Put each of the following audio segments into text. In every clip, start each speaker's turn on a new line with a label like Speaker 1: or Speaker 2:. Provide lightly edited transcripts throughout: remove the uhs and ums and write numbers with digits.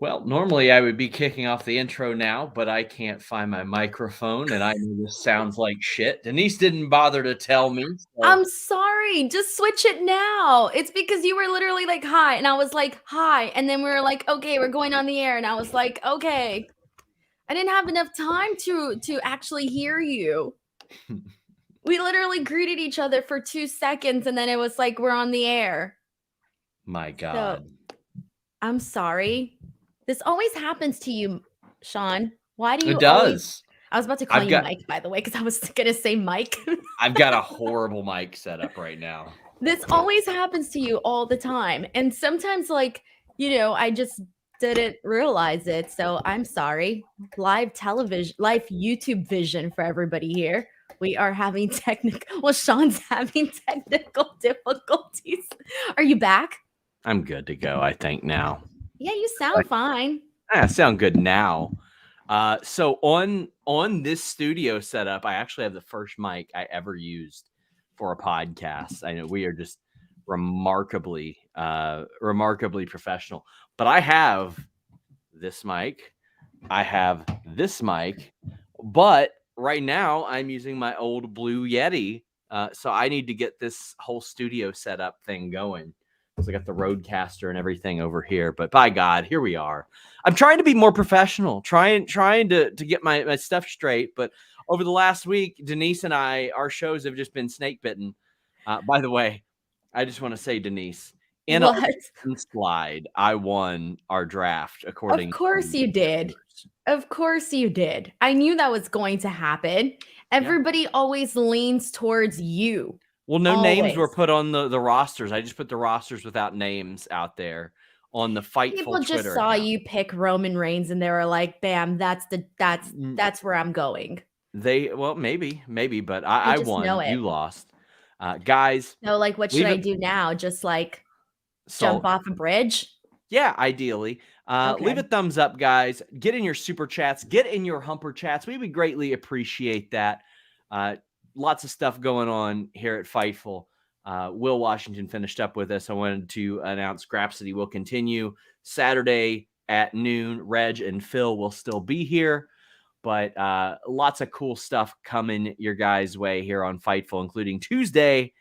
Speaker 1: Well, normally I would be kicking off the intro now, but I can't find my microphone and I know this sounds like shit. Denise didn't bother to tell me. So
Speaker 2: I'm sorry. Just switch it now. It's because you were literally like, hi. And I was like, hi. And then we were like, okay, we're going on the air. And I was like, okay. I didn't have enough time to actually hear you. We literally greeted each other for 2 seconds and then it was like we're on the air.
Speaker 1: my
Speaker 2: So
Speaker 1: God.
Speaker 2: I'm sorry. This always happens to you, Sean. Why do
Speaker 1: It
Speaker 2: you always
Speaker 1: does.
Speaker 2: I was about to call
Speaker 1: I've
Speaker 2: you
Speaker 1: got
Speaker 2: Mike, by the way, because I was gonna say Mike.
Speaker 1: I've got a horrible mic set up right now.
Speaker 2: This always happens to you all the time. And sometimes, like, I just didn't realize it. So I'm sorry. Live television, live YouTube vision for everybody here. We are having Sean's having technical difficulties. Are you back?
Speaker 1: I'm good to go, I think now.
Speaker 2: Yeah, you sound fine.
Speaker 1: I sound good now. So on this studio setup, I actually have the first mic I ever used for a podcast. I know we are just remarkably professional. But I have this mic, I have this mic, but right now I'm using my old Blue Yeti. So I need to get this whole studio setup thing going. So I got the Roadcaster and everything over here, but by God, here we are. I'm trying to be more professional, trying to get my stuff straight. But over the last week, Denise and our shows have just been snake bitten. By the way, I just want to say, Denise, in a
Speaker 2: What?
Speaker 1: slide, I won our draft according.
Speaker 2: Of course you did. Of course you did. I knew that was going to happen. Everybody always leans towards you.
Speaker 1: Well, no names were
Speaker 2: Always.
Speaker 1: put on the rosters. I just put the rosters without names out there on the Fightful
Speaker 2: People just
Speaker 1: Twitter
Speaker 2: saw
Speaker 1: account.
Speaker 2: you pick Roman Reigns and they were like, "Bam, that's where I'm going."
Speaker 1: Maybe, but I
Speaker 2: just
Speaker 1: won.
Speaker 2: know it.
Speaker 1: You lost, guys.
Speaker 2: So, like, what should
Speaker 1: Leave
Speaker 2: I
Speaker 1: it.
Speaker 2: do now? Just like jump
Speaker 1: So
Speaker 2: off a bridge?
Speaker 1: yeah, ideally, leave
Speaker 2: Okay.
Speaker 1: a thumbs up, guys. Get in your super chats. Get in your humper chats. We would greatly appreciate that. Lots of stuff going on here at Fightful. Will Washington finished up with us. I wanted to announce Grapsity will continue Saturday at noon. Reg and Phil will still be here, but lots of cool stuff coming your guys' way here on Fightful, including Tuesday,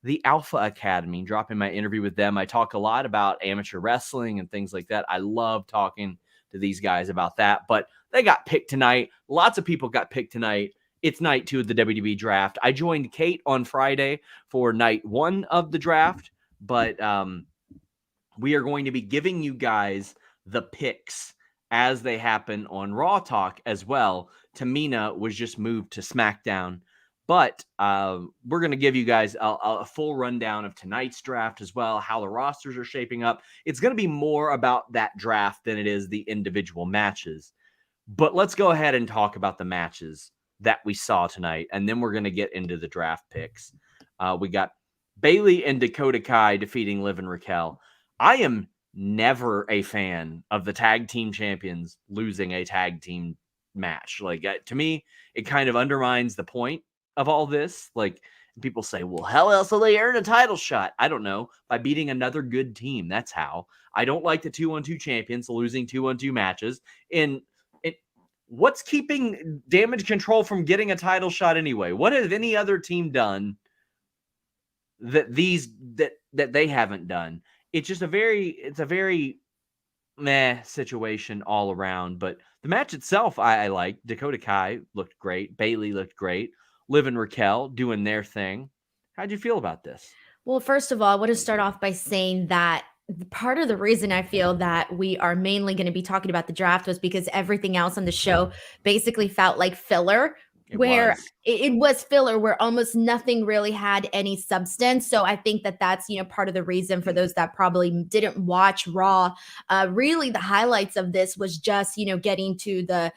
Speaker 1: the Alpha Academy, dropping my interview with them. I talk a lot about amateur wrestling and things like that. I love talking to these guys about that, but they got picked tonight. Lots of people got picked tonight. It's night 2 of the WWE draft. I joined Kate on Friday for night 1 of the draft, but we are going to be giving you guys the picks as they happen on Raw Talk as well. Tamina was just moved to SmackDown, but we're going to give you guys a full rundown of tonight's draft as well, how the rosters are shaping up. It's going to be more about that draft than it is the individual matches. But let's go ahead and talk about the matches that we saw tonight, and then we're going to get into the draft picks. We got Bayley and Dakota Kai defeating Liv and Raquel. I am never a fan of the tag team champions losing a tag team match. Like, to me, it kind of undermines the point of all this. Like, people say, well, how else will they earn a title shot? I don't know. By beating another good team. That's how. I don't like the 2-on-2 champions losing 2-on-2 matches. What's keeping Damage Control from getting a title shot anyway? What has any other team done that they haven't done? It's just a very meh situation all around. But the match itself, I like. Dakota Kai looked great. Bayley looked great. Liv and Raquel doing their thing. How'd you feel about this?
Speaker 2: Well, first of all, I want to start off by saying that part of the reason I feel that we are mainly going to be talking about the draft was because everything else on the show basically felt like filler. It was filler where almost nothing really had any substance. So I think that that's, part of the reason for those that probably didn't watch Raw. Really, the highlights of this was just, getting to the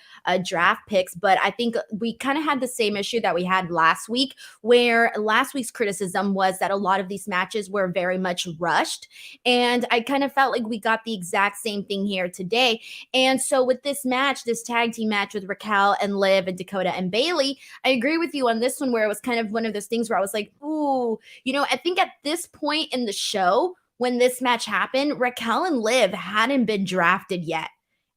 Speaker 2: draft picks. But I think we kind of had the same issue that we had last week, where last week's criticism was that a lot of these matches were very much rushed. And I kind of felt like we got the exact same thing here today. And so with this match, this tag team match with Raquel and Liv and Dakota and Bayley, I agree with you on this one where it was kind of one of those things where I was like, ooh, I think at this point in the show, when this match happened, Raquel and Liv hadn't been drafted yet.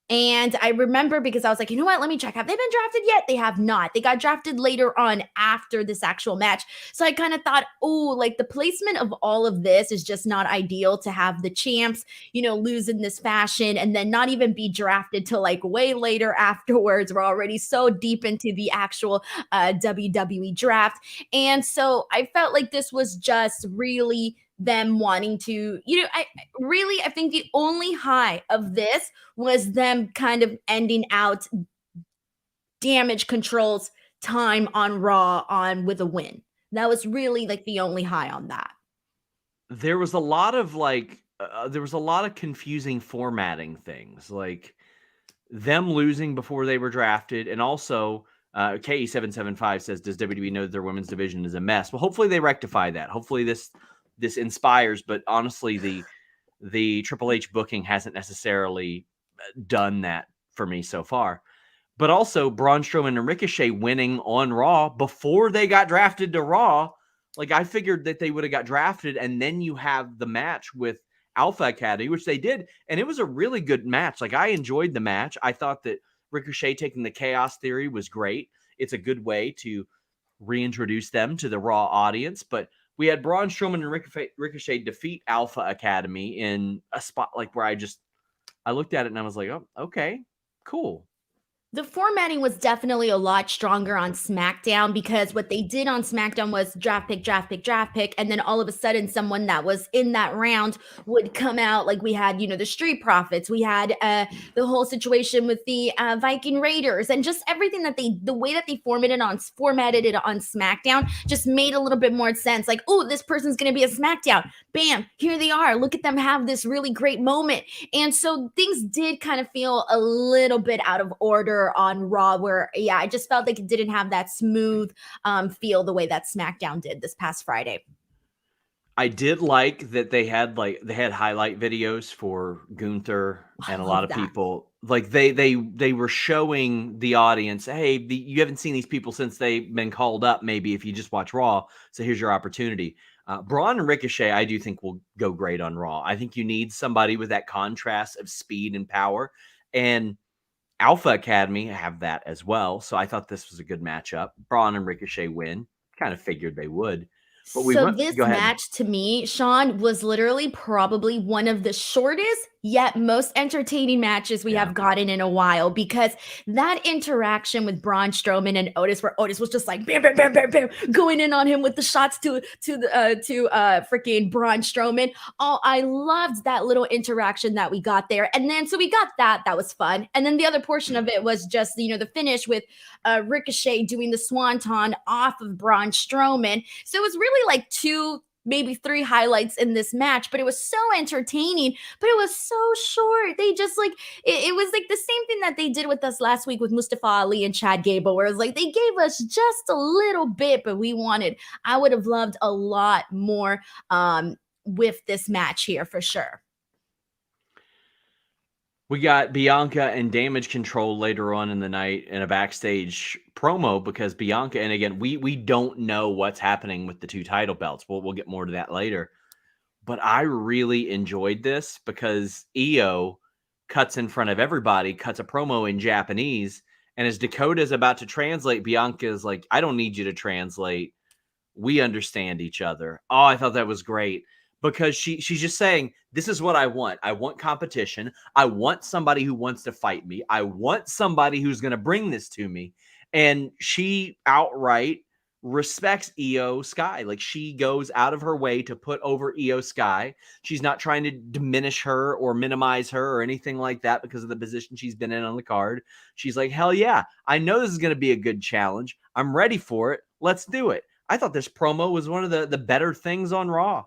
Speaker 2: And I remember because I was like, you know what? Let me check. Have they been drafted yet? They have not. They got drafted later on after this actual match. So I kind of thought, oh, like the placement of all of this is just not ideal to have the champs, lose in this fashion and then not even be drafted till like way later afterwards. We're already so deep into the actual WWE draft. And so I felt like this was just really them wanting to, I think the only high of this was them kind of ending out Damage Control's time on Raw with a win. That was really like the only high on that.
Speaker 1: There was a lot of confusing formatting things, like them losing before they were drafted, and also KE775 says, does WWE know that their women's division is a mess? Well, hopefully they rectify that. Hopefully this inspires, but honestly, the Triple H booking hasn't necessarily done that for me so far. But also Braun Strowman and Ricochet winning on Raw before they got drafted to Raw. Like, I figured that they would have got drafted, and then you have the match with Alpha Academy, which they did, and it was a really good match. Like, I enjoyed the match. I thought that Ricochet taking the Chaos Theory was great. It's a good way to reintroduce them to the Raw audience, but we had Braun Strowman and Ricochet defeat Alpha Academy in a spot like where I looked at it and I was like, oh, okay, cool.
Speaker 2: The formatting was definitely a lot stronger on SmackDown because what they did on SmackDown was draft pick, and then all of a sudden someone that was in that round would come out. Like we had, the Street Profits, we had the whole situation with the Viking Raiders, and just everything that the way that they formatted it on SmackDown just made a little bit more sense. Like, oh, this person's going to be a SmackDown. Bam, here they are. Look at them have this really great moment. And so things did kind of feel a little bit out of order on Raw, where I just felt like it didn't have that smooth feel the way that SmackDown did this past Friday.
Speaker 1: I did like that they had highlight videos for Gunther and a lot of people. Like they were showing the audience, hey, you haven't seen these people since they've been called up. Maybe if you just watch Raw, so here's your opportunity. Braun and Ricochet, I do think will go great on Raw. I think you need somebody with that contrast of speed and power, and Alpha Academy have that as well. So I thought this was a good matchup. Braun and Ricochet win. Kind of figured they would.
Speaker 2: But this match to me, Sean, was literally probably one of the shortest yet most entertaining matches we have gotten in a while, because that interaction with Braun Strowman and Otis, where Otis was just like bam, bam, bam, bam, bam, going in on him with the shots to freaking Braun Strowman. Oh, I loved that little interaction that we got there. And then so we got that was fun. And then the other portion of it was just the finish with Ricochet doing the swanton off of Braun Strowman. So it was really like maybe 3 highlights in this match, but it was so entertaining, but it was so short. They just like, it was like the same thing that they did with us last week with Mustafa Ali and Chad Gable, where it was like, they gave us just a little bit, but I would have loved a lot more with this match here for sure.
Speaker 1: We got Bianca and Damage Control later on in the night in a backstage promo, because Bianca, and again, we don't know what's happening with the 2 title belts. We'll get more to that later. But I really enjoyed this because Io cuts in front of everybody, cuts a promo in Japanese, and as Dakota's about to translate, Bianca's like, I don't need you to translate. We understand each other. Oh, I thought that was great. Because she's just saying, this is what I want. I want competition. I want somebody who wants to fight me. I want somebody who's going to bring this to me. And she outright respects Io Sky. Like, she goes out of her way to put over Io Sky. She's not trying to diminish her or minimize her or anything like that because of the position she's been in on the card. She's like, hell yeah, I know this is going to be a good challenge. I'm ready for it. Let's do it. I thought this promo was one of the better things on Raw.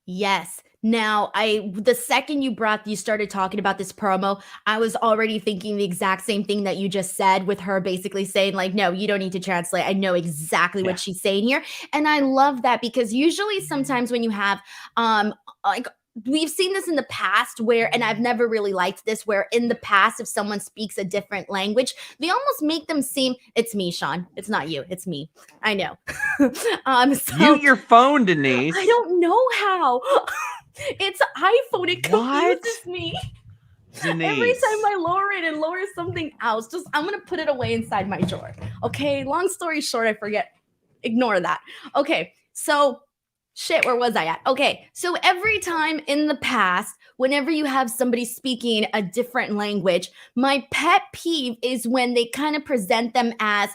Speaker 2: Yes. Now, the second you started talking about this promo, I was already thinking the exact same thing that you just said, with her basically saying like, no, you don't need to translate. I know exactly what she's saying here. And I love that, because usually sometimes when you have like, we've seen this in the past where, and I've never really liked this, where in the past, if someone speaks a different language, they almost make them seem, it's me, Sean. It's not you. It's me. I know.
Speaker 1: So, mute your phone, Denise.
Speaker 2: I don't know how. It's iPhone. It confuses me.
Speaker 1: Denise.
Speaker 2: Every time I lower it and lower something else, just I'm gonna put it away inside my drawer. Okay, long story short, I forget. Ignore that. Okay, so shit, where was I at? Okay, so every time in the past, whenever you have somebody speaking a different language, my pet peeve is when they kind of present them as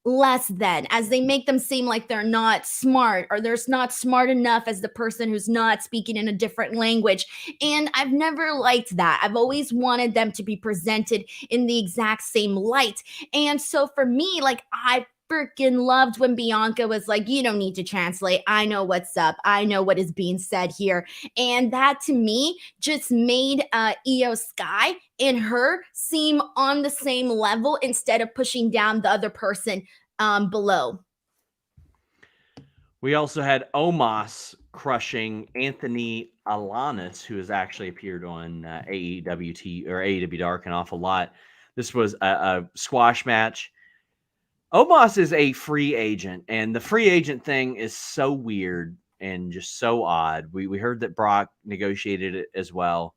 Speaker 2: less than, as they make them seem like they're not smart or they're not smart enough as the person who's not speaking in a different language. And I've never liked that. I've always wanted them to be presented in the exact same light. And so for me, like, I freaking loved when Bianca was like, you don't need to translate. I know what's up. I know what is being said here. And that to me just made Io Sky and her seem on the same level instead of pushing down the other person below.
Speaker 1: We also had Omos crushing Anthony Alanis, who has actually appeared on AEW or AEW Dark an awful lot. This was a squash match. Omos is a free agent, and the free agent thing is so weird and just so odd. We heard that Brock negotiated it as well.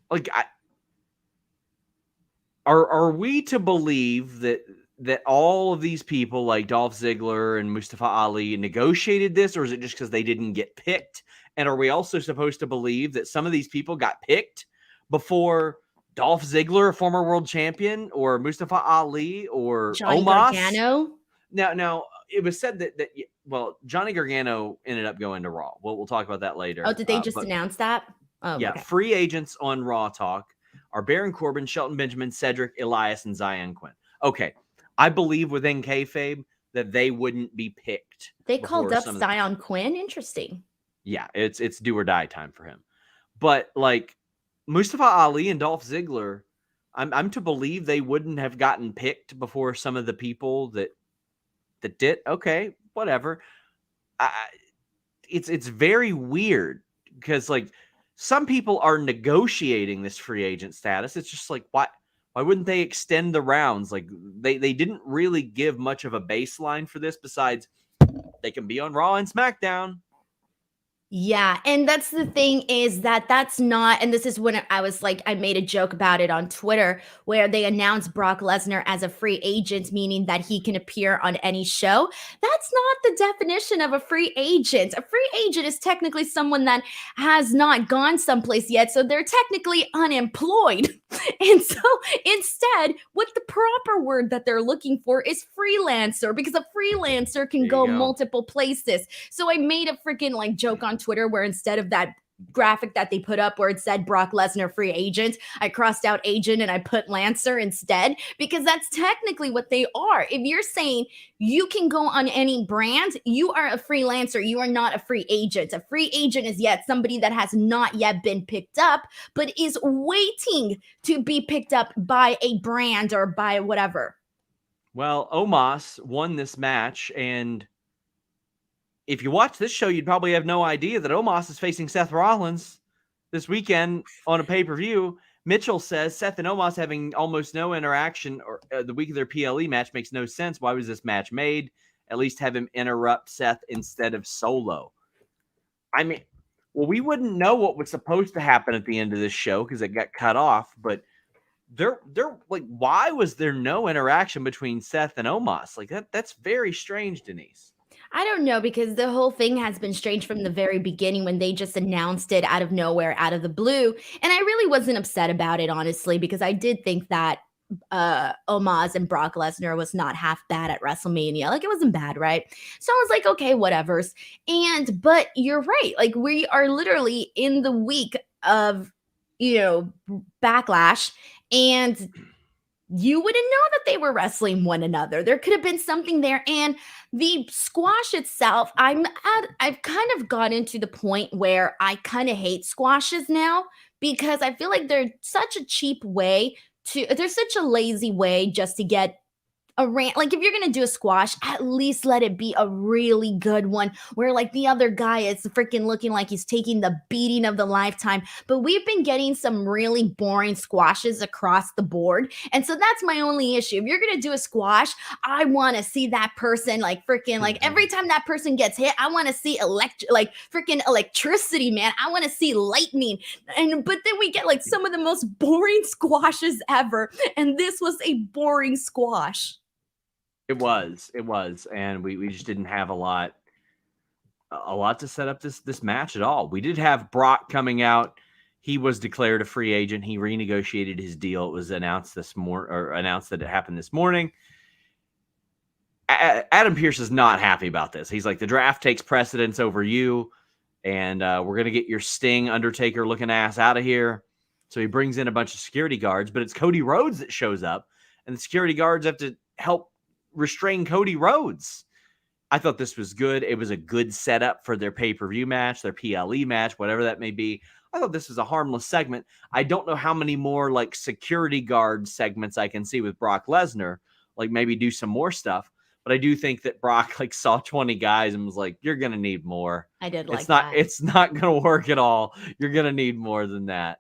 Speaker 1: Like, are we to believe that all of these people like Dolph Ziggler and Mustafa Ali negotiated this, or is it just because they didn't get picked? And are we also supposed to believe that some of these people got picked before Dolph Ziggler, a former world champion, or Mustafa Ali, or
Speaker 2: Johnny
Speaker 1: Omos?
Speaker 2: Gargano?
Speaker 1: Now it was said that Johnny Gargano ended up going to Raw. We'll talk about that later.
Speaker 2: Oh, did they just announce that? Oh,
Speaker 1: yeah.
Speaker 2: Okay.
Speaker 1: Free agents on Raw Talk are Baron Corbin, Shelton Benjamin, Cedric, Elias, and Zion Quinn. Okay, I believe within kayfabe that they wouldn't be picked.
Speaker 2: They called up Zion Quinn. Interesting.
Speaker 1: Yeah, it's do or die time for him. But like Mustafa Ali and Dolph Ziggler, I'm to believe they wouldn't have gotten picked before some of the people that did. Okay, whatever. It's very weird because like some people are negotiating this free agent status. It's just like, why wouldn't they extend the rounds? Like they didn't really give much of a baseline for this besides they can be on Raw and SmackDown.
Speaker 2: Yeah, and that's the thing is that's not, and this is when I was like, I made a joke about it on Twitter where they announced Brock Lesnar as a free agent, meaning that he can appear on any show. That's not the definition of a free agent. A free agent is technically someone that has not gone someplace yet, so they're technically unemployed. And so instead, what the proper word that they're looking for is freelancer, because a freelancer can go multiple places. So I made a freaking like joke on Twitter where instead of that graphic that they put up where it said Brock Lesnar free agent, I crossed out agent and I put Lancer instead, because that's technically what they are. If you're saying you can go on any brand, you are a freelancer. You are not a free agent. A free agent is yet somebody that has not yet been picked up, but is waiting to be picked up by a brand or by whatever.
Speaker 1: Well, Omos won this match, and if you watch this show, you'd probably have no idea that Omos is facing Seth Rollins this weekend on a pay-per-view. Mitchell says Seth and Omos having almost no interaction or the week of their PLE match makes no sense. Why was this match made? At least have him interrupt Seth instead of Solo. I mean, well, we wouldn't know what was supposed to happen at the end of this show because it got cut off, but they're like, why was there no interaction between Seth and Omos? Like that's very strange, Denise.
Speaker 2: I don't know, because the whole thing has been strange from the very beginning when they just announced it out of nowhere, out of the blue. And I really wasn't upset about it, honestly, because I did think that Omas and Brock Lesnar was not half bad at WrestleMania. Like, it wasn't bad, right? So I was like, okay, whatever's. But you're right. Like, we are literally in the week of, Backlash, and you wouldn't know that they were wrestling one another. There could have been something there. And the squash itself, I've kind of gotten to the point where I kind of hate squashes now, because I feel like they're such a cheap way they're such a lazy way just to get a rant. Like if you're gonna do a squash, at least let it be a really good one where like the other guy is freaking looking like he's taking the beating of the lifetime. But we've been getting some really boring squashes across the board. And so that's my only issue. If you're gonna do a squash, I want to see that person like freaking like every time that person gets hit, I want to see freaking electricity, man. I want to see lightning. But then we get like some of the most boring squashes ever, and this was a boring squash.
Speaker 1: It was, and we just didn't have a lot to set up this match at all. We did have Brock coming out. He was declared a free agent. He renegotiated his deal. It was announced announced that it happened this morning. Adam Pearce is not happy about this. He's like, the draft takes precedence over you, and we're going to get your Sting, Undertaker looking ass out of here. So he brings in a bunch of security guards, but it's Cody Rhodes that shows up, and the security guards have to help restrain Cody Rhodes. I thought this was good. It was a good setup for their pay-per-view match, their PLE match, whatever that may be. I thought this was a harmless segment. I don't know how many more like security guard segments I can see with Brock Lesnar, like maybe do some more stuff. But I do think that Brock like saw 20 guys and was like, you're going to need more.
Speaker 2: I did like
Speaker 1: that. It's not going to work at all. You're going to need more than that.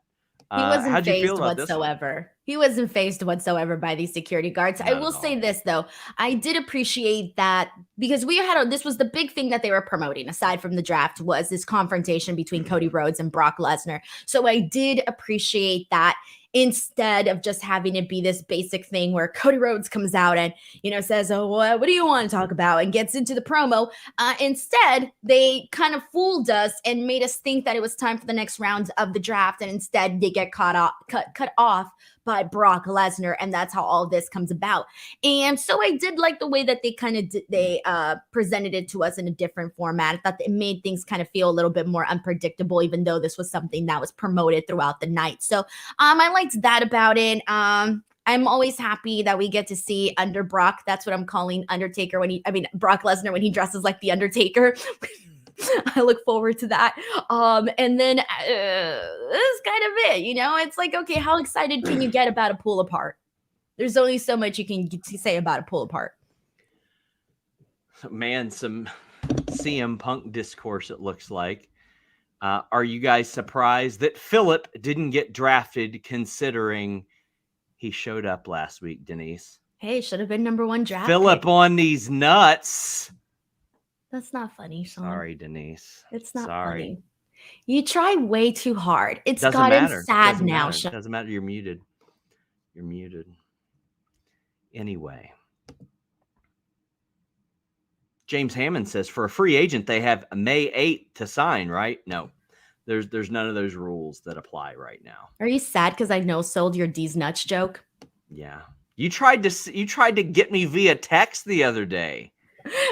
Speaker 2: He wasn't phased whatsoever. He wasn't phased whatsoever by these security guards. I will say this, though. I did appreciate that because this was the big thing that they were promoting, aside from the draft, was this confrontation between Cody Rhodes and Brock Lesnar. So I did appreciate that instead of just having it be this basic thing where Cody Rhodes comes out and, says, oh, what do you want to talk about? And gets into the promo. Instead, they kind of fooled us and made us think that it was time for the next round of the draft. And instead they get cut off by Brock Lesnar. And that's how all this comes about. And so I did like the way that they presented it to us in a different format. I thought it made things kind of feel a little bit more unpredictable, even though this was something that was promoted throughout the night. So I liked that about it. I'm always happy that we get to see under Brock. That's what I'm calling Undertaker Brock Lesnar when he dresses like the Undertaker. I look forward to that. And then this is kind of it. It's like, okay, how excited can you get about a pull apart? There's only so much you can say about a pull apart.
Speaker 1: Man, some CM Punk discourse, it looks like. Are you guys surprised that Phillip didn't get drafted considering he showed up last week, Denise?
Speaker 2: Hey, should have been number 1 draft.
Speaker 1: Phillip on these nuts.
Speaker 2: That's not funny, Sean.
Speaker 1: Sorry, Denise.
Speaker 2: It's not funny. You try way too hard. It's
Speaker 1: Doesn't
Speaker 2: gotten
Speaker 1: matter.
Speaker 2: sad now, Sean.
Speaker 1: Doesn't matter. You're muted. Anyway. James Hammond says, for a free agent, they have May 8th to sign, right? No. There's none of those rules that apply right now.
Speaker 2: Are you sad because I no-sold your D's nuts joke?
Speaker 1: Yeah. You tried to get me via text the other day.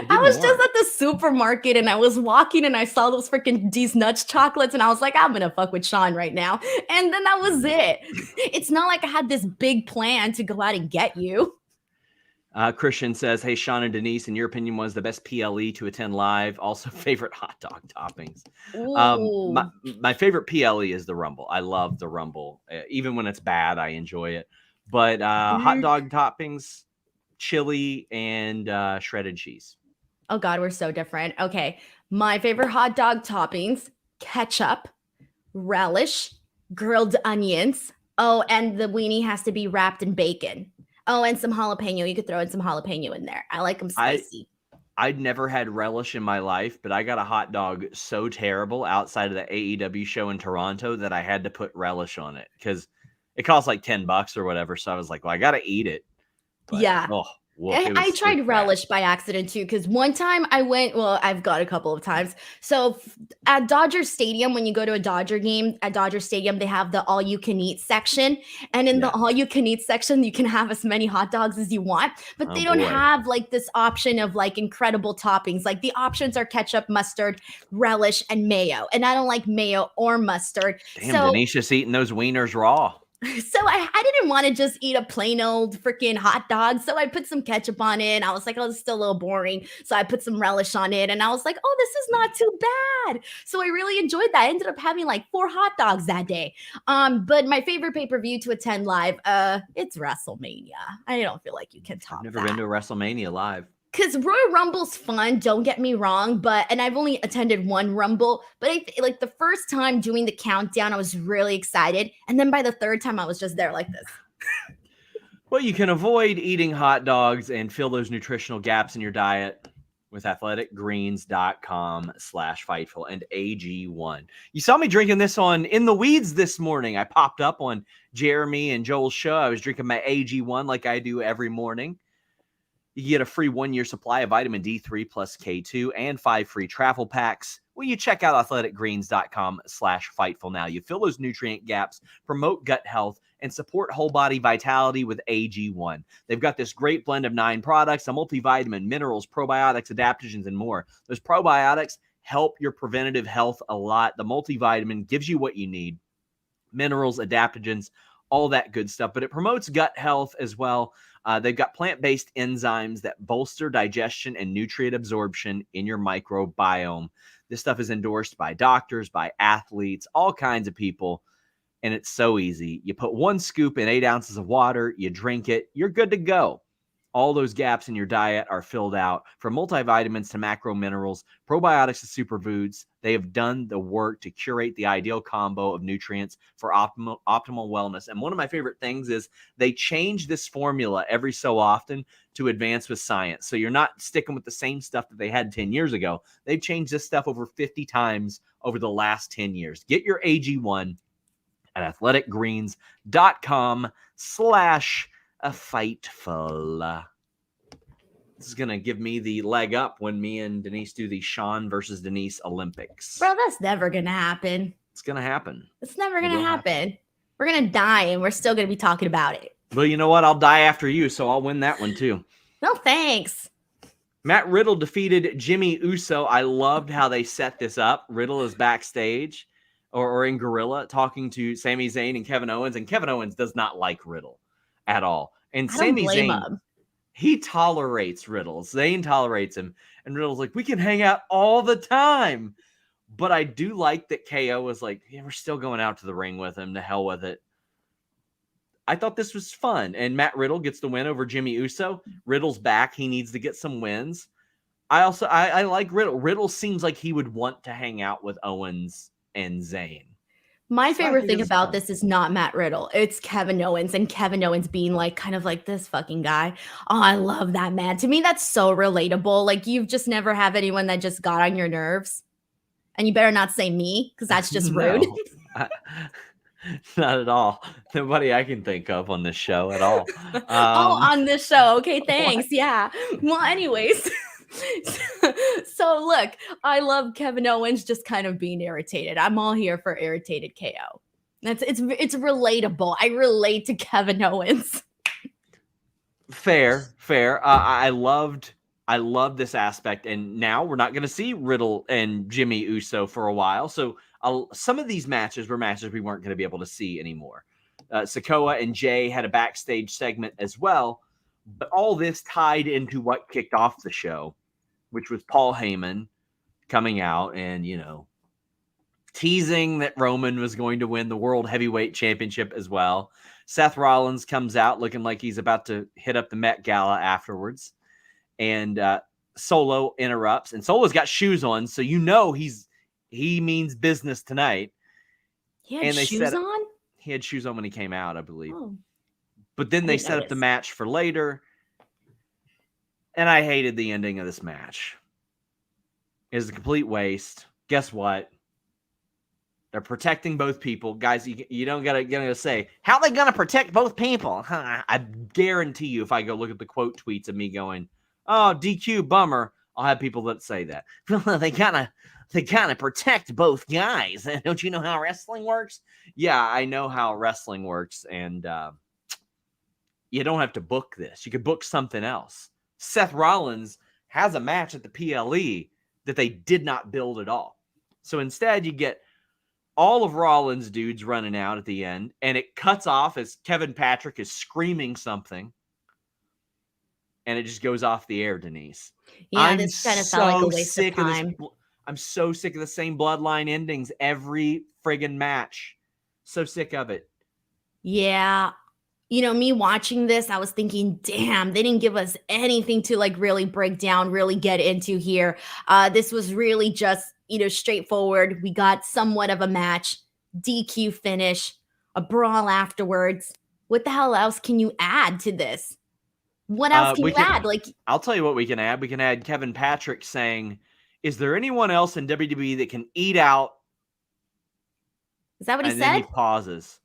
Speaker 2: I was just at the supermarket and I was walking and I saw those freaking D's Nuts chocolates and I was like, I'm going to fuck with Sean right now. And then that was it. It's not like I had this big plan to go out and get you.
Speaker 1: Christian says, hey, Sean and Denise, in your opinion, was the best PLE to attend live? Also, favorite hot dog toppings. My favorite PLE is the Rumble. I love the Rumble. Even when it's bad, I enjoy it. But hot dog toppings, chili, and shredded cheese.
Speaker 2: Oh, God, we're so different. Okay. My favorite hot dog toppings, ketchup, relish, grilled onions. Oh, and the weenie has to be wrapped in bacon. Oh, and some jalapeno. You could throw in some jalapeno in there. I like them spicy.
Speaker 1: I'd never had relish in my life, but I got a hot dog so terrible outside of the AEW show in Toronto that I had to put relish on it because it cost like $10 or whatever. So I was like, well, I got to eat it. But,
Speaker 2: yeah. I tried relish by accident too, because one time I've got a couple of times. So at Dodger Stadium, when you go to a Dodger game at Dodger Stadium, they have the all you can eat section. And in the all you can eat section, you can have as many hot dogs as you want, but they don't have like this option of like incredible toppings. Like the options are ketchup, mustard, relish, and mayo. And I don't like mayo or mustard.
Speaker 1: Damn, Denise just eating those wieners raw.
Speaker 2: So I didn't want to just eat a plain old freaking hot dog. So I put some ketchup on it. I was like, oh, it's still a little boring. So I put some relish on it. And I was like, oh, this is not too bad. So I really enjoyed that. I ended up having like 4 hot dogs that day. But my favorite pay-per-view to attend live, it's WrestleMania. I don't feel like you can top
Speaker 1: I've never
Speaker 2: that.
Speaker 1: been to a WrestleMania live.
Speaker 2: Because Royal Rumble's fun, don't get me wrong, and I've only attended one Rumble, but like the first time doing the countdown, I was really excited, and then by the third time, I was just there like this.
Speaker 1: Well, you can avoid eating hot dogs and fill those nutritional gaps in your diet with athleticgreens.com/Fightful and AG1. You saw me drinking this on In the Weeds this morning. I popped up on Jeremy and Joel's show. I was drinking my AG1 like I do every morning. You get a free 1-year supply of vitamin D3 plus K2 and 5 free travel packs when you check out athleticgreens.com/Fightful now. You fill those nutrient gaps, promote gut health, and support whole body vitality with AG1. They've got this great blend of 9 products, a multivitamin, minerals, probiotics, adaptogens, and more. Those probiotics help your preventative health a lot. The multivitamin gives you what you need, minerals, adaptogens, all that good stuff, but it promotes gut health as well. They've got plant-based enzymes that bolster digestion and nutrient absorption in your microbiome. This stuff is endorsed by doctors, by athletes, all kinds of people, and it's so easy. You put 1 scoop in 8 ounces of water, you drink it, you're good to go. All those gaps in your diet are filled out. From multivitamins to macro minerals, probiotics to superfoods, they have done the work to curate the ideal combo of nutrients for optimal wellness. And one of my favorite things is they change this formula every so often to advance with science. So you're not sticking with the same stuff that they had 10 years ago. They've changed this stuff over 50 times over the last 10 years. Get your AG1 at athleticgreens.com/Fightful. This is going to give me the leg up when me and Denise do the Sean versus Denise Olympics.
Speaker 2: Bro, that's never going to happen.
Speaker 1: It's going to happen.
Speaker 2: It's never going to happen. We're going to die and we're still going to be talking about it.
Speaker 1: Well, you know what? I'll die after you, so I'll win that one too.
Speaker 2: No, thanks.
Speaker 1: Matt Riddle defeated Jimmy Uso. I loved how they set this up. Riddle is backstage or in Gorilla talking to Sami Zayn and Kevin Owens, and Kevin Owens does not like Riddle at all. And Sami Zayn, he tolerates Riddle. Zayn tolerates him, and Riddle's like, we can hang out all the time. But I do like that KO was like, yeah, we're still going out to the ring with him. To hell with it. I thought this was fun. And Matt Riddle gets the win over Jimmy Uso. Riddle's back. He needs to get some wins. I like Riddle. Riddle seems like he would want to hang out with Owens and Zayn.
Speaker 2: My favorite thing about this is not Matt Riddle. It's Kevin Owens, and Kevin Owens being like kind of like this fucking guy. Oh, I love that, man. To me, that's so relatable. Like, you've just never have anyone that just got on your nerves. And you better not say me, because that's just rude.
Speaker 1: Not at all. Nobody I can think of on this show at all.
Speaker 2: On this show. Okay, thanks. What? Yeah. Well, anyways. So look, I love Kevin Owens just kind of being irritated. I'm all here for irritated KO. It's relatable. I relate to Kevin Owens.
Speaker 1: Fair. I loved this aspect, and now we're not going to see Riddle and Jimmy Uso for a while. So some of these matches were matches we weren't going to be able to see anymore. Sikoa and Jay had a backstage segment as well. But all this tied into what kicked off the show, which was Paul Heyman coming out and, teasing that Roman was going to win the World Heavyweight Championship as well. Seth Rollins comes out looking like he's about to hit up the Met Gala afterwards. And Solo interrupts. And Solo's got shoes on, so he means business tonight.
Speaker 2: He had shoes on?
Speaker 1: He had shoes on when he came out, I believe. Oh. But then they set up the match for later. And I hated the ending of this match. It was a complete waste. Guess what? They're protecting both people. Guys, you don't gotta say, how are they gonna protect both people? I guarantee you, if I go look at the quote tweets of me going, oh, DQ, bummer, I'll have people that say that. they gotta protect both guys. Don't you know how wrestling works? Yeah, I know how wrestling works, and you don't have to book this. You could book something else. Seth Rollins has a match at the PLE that they did not build at all. So instead, you get all of Rollins' dudes running out at the end, and it cuts off as Kevin Patrick is screaming something, and it just goes off the air, Denise.
Speaker 2: Yeah, this kind of felt like a waste of time.
Speaker 1: I'm so sick of the same Bloodline endings every friggin' match. So sick of it.
Speaker 2: Yeah. You know, me watching this, I was thinking, damn, they didn't give us anything to like really break down, really get into here. This was really just, you know, straightforward. We got somewhat of a match, DQ finish, a brawl afterwards. What the hell else can you add to this? What else can you add? Like,
Speaker 1: I'll tell you what we can add. We can add Kevin Patrick saying, "Is there anyone else in WWE that can eat out?"
Speaker 2: Is that what he
Speaker 1: said?
Speaker 2: And
Speaker 1: then he pauses.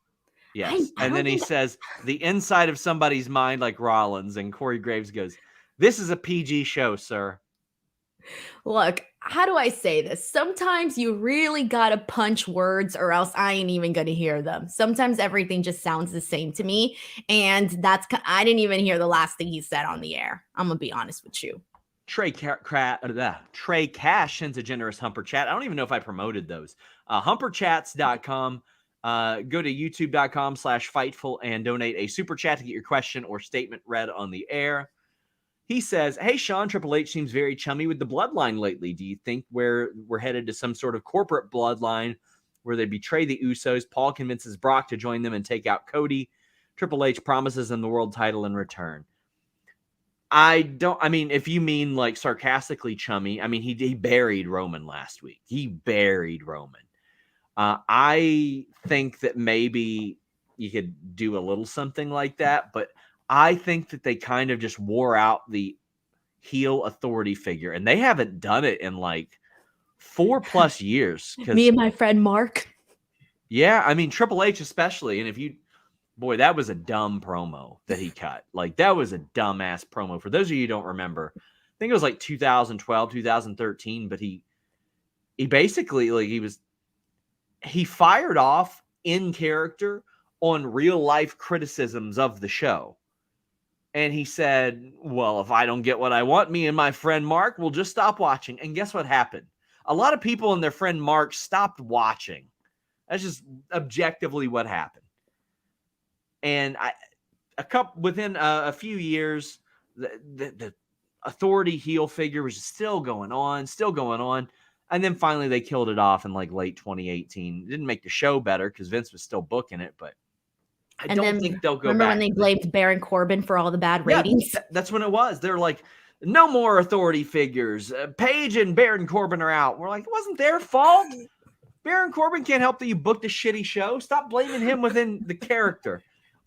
Speaker 1: Yes. And then he says, "The inside of somebody's mind like Rollins." And Corey Graves goes, "This is a PG show, sir."
Speaker 2: Look, how do I say this? Sometimes you really gotta punch words or else I ain't even gonna hear them. Sometimes everything just sounds the same to me. And I didn't even hear the last thing he said on the air. I'm gonna be honest with you.
Speaker 1: Trey Cash sends a generous Humper Chat. I don't even know if I promoted those. Humperchats.com. Go to youtube.com/Fightful and donate a super chat to get your question or statement read on the air. He says, "Hey, Sean, Triple H seems very chummy with the Bloodline lately. Do you think we're headed to some sort of corporate Bloodline where they betray the Usos? Paul convinces Brock to join them and take out Cody. Triple H promises them the world title in return." I mean, if you mean like sarcastically chummy, I mean, he buried Roman last week. He buried Roman. I think that maybe you could do a little something like that, but I think that they kind of just wore out the heel authority figure, and they haven't done it in like 4+ years.
Speaker 2: Me and my friend Mark.
Speaker 1: Yeah, I mean, Triple H especially, and boy, that was a dumb promo that he cut. Like, that was a dumbass promo. For those of you who don't remember, I think it was like 2012, 2013, but he basically, like, he fired off in character on real life criticisms of the show. And he said, well, if I don't get what I want, me and my friend Mark will just stop watching. And guess what happened? A lot of people and their friend Mark stopped watching. That's just objectively what happened. And within a few years, the authority heel figure was still going on. And then finally they killed it off in like late 2018. It didn't make the show better because Vince was still booking it, but I don't think they'll go back.
Speaker 2: Remember when they blamed Baron Corbin for all the bad ratings?
Speaker 1: Yeah, that's when it was. They're like, no more authority figures. Paige and Baron Corbin are out. We're like, it wasn't their fault. Baron Corbin can't help that you booked a shitty show. Stop blaming him within the character.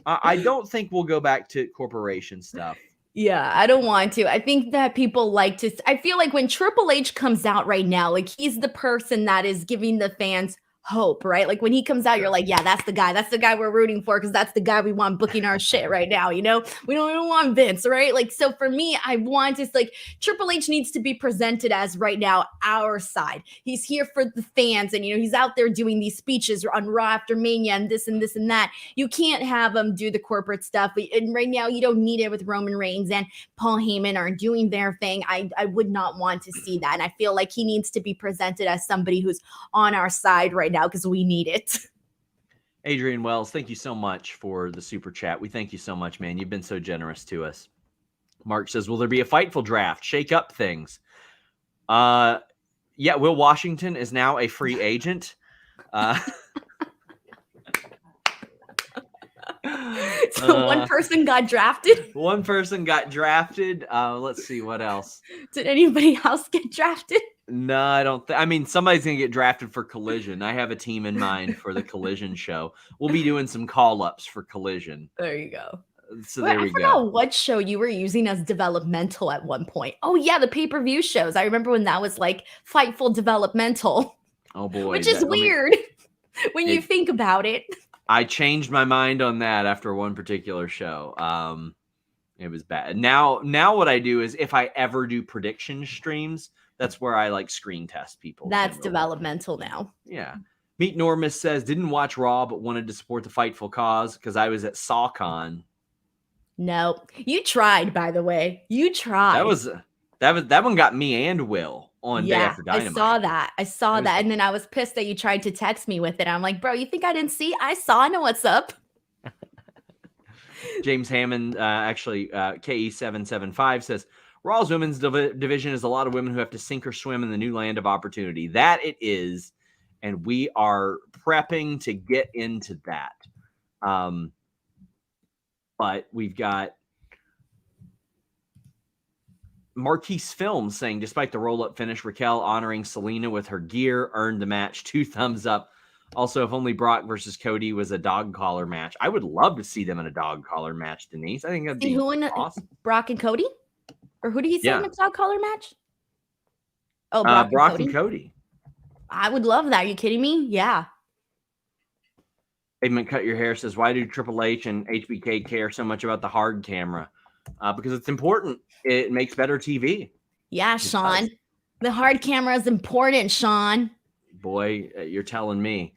Speaker 1: I don't think we'll go back to corporation stuff.
Speaker 2: Yeah, I don't want to. I think that people like to. I feel like when Triple H comes out right now, like he's the person that is giving the fans hope, right? Like when he comes out, you're like, yeah, that's the guy. That's the guy we're rooting for because that's the guy we want booking our shit right now. You know, we don't want Vince, right? Like, so for me, I want to like Triple H needs to be presented as right now our side. He's here for the fans, and you know, he's out there doing these speeches on Raw after Mania and this and this and that. You can't have him do the corporate stuff, and right now you don't need it with Roman Reigns and Paul Heyman are doing their thing. I would not want to see that, and I feel like he needs to be presented as somebody who's on our side right now because we need it.
Speaker 1: Adrian Wells, thank you so much for the super chat. We thank you so much, man. You've been so generous to us. Mark says, will there be a Fightful draft? Shake up things. Yeah, Will Washington is now a free agent.
Speaker 2: So one person got drafted?
Speaker 1: One person got drafted. Let's see, what else?
Speaker 2: Did anybody else get drafted?
Speaker 1: No, I don't. I mean, somebody's going to get drafted for Collision. I have a team in mind for the Collision show. We'll be doing some call-ups for Collision.
Speaker 2: There you go.
Speaker 1: So there we go.
Speaker 2: I forgot what show you were using as developmental at one point. Oh, yeah, the pay-per-view shows. I remember when that was like Fightful Developmental.
Speaker 1: Oh, boy.
Speaker 2: Which is weird when you think about it.
Speaker 1: I changed my mind on that after one particular show. It was bad. Now what I do is if I ever do prediction streams, that's where I like screen test people.
Speaker 2: That's developmental now.
Speaker 1: Yeah. Meet Normus says, didn't watch Raw, but wanted to support the Fightful cause because I was at SawCon.
Speaker 2: No, you tried, by the way. You tried.
Speaker 1: That one got me and Will on day after Dynamite.
Speaker 2: I saw that. And then I was pissed that you tried to text me with it. I'm like, bro, you think I didn't see? I saw. I know what's up.
Speaker 1: James Hammond, KE775 says, Raw's women's division is a lot of women who have to sink or swim in the new land of opportunity. That it is. And we are prepping to get into that. But we've got Marquise Films saying, despite the roll-up finish, Raquel honoring Selena with her gear earned the match 2 thumbs up. Also, if only Brock versus Cody was a dog collar match. I would love to see them in a dog collar match, Denise. I think that'd be awesome.
Speaker 2: Brock and Cody? Or who did he say in the dog collar match? Oh,
Speaker 1: Brock and Cody.
Speaker 2: I would love that. Are you kidding me? Yeah.
Speaker 1: Pavement Cut Your Hair says, why do Triple H and HBK care so much about the hard camera? Because it's important. It makes better TV.
Speaker 2: Yeah, Sean. The hard camera is important, Sean.
Speaker 1: Boy, you're telling me.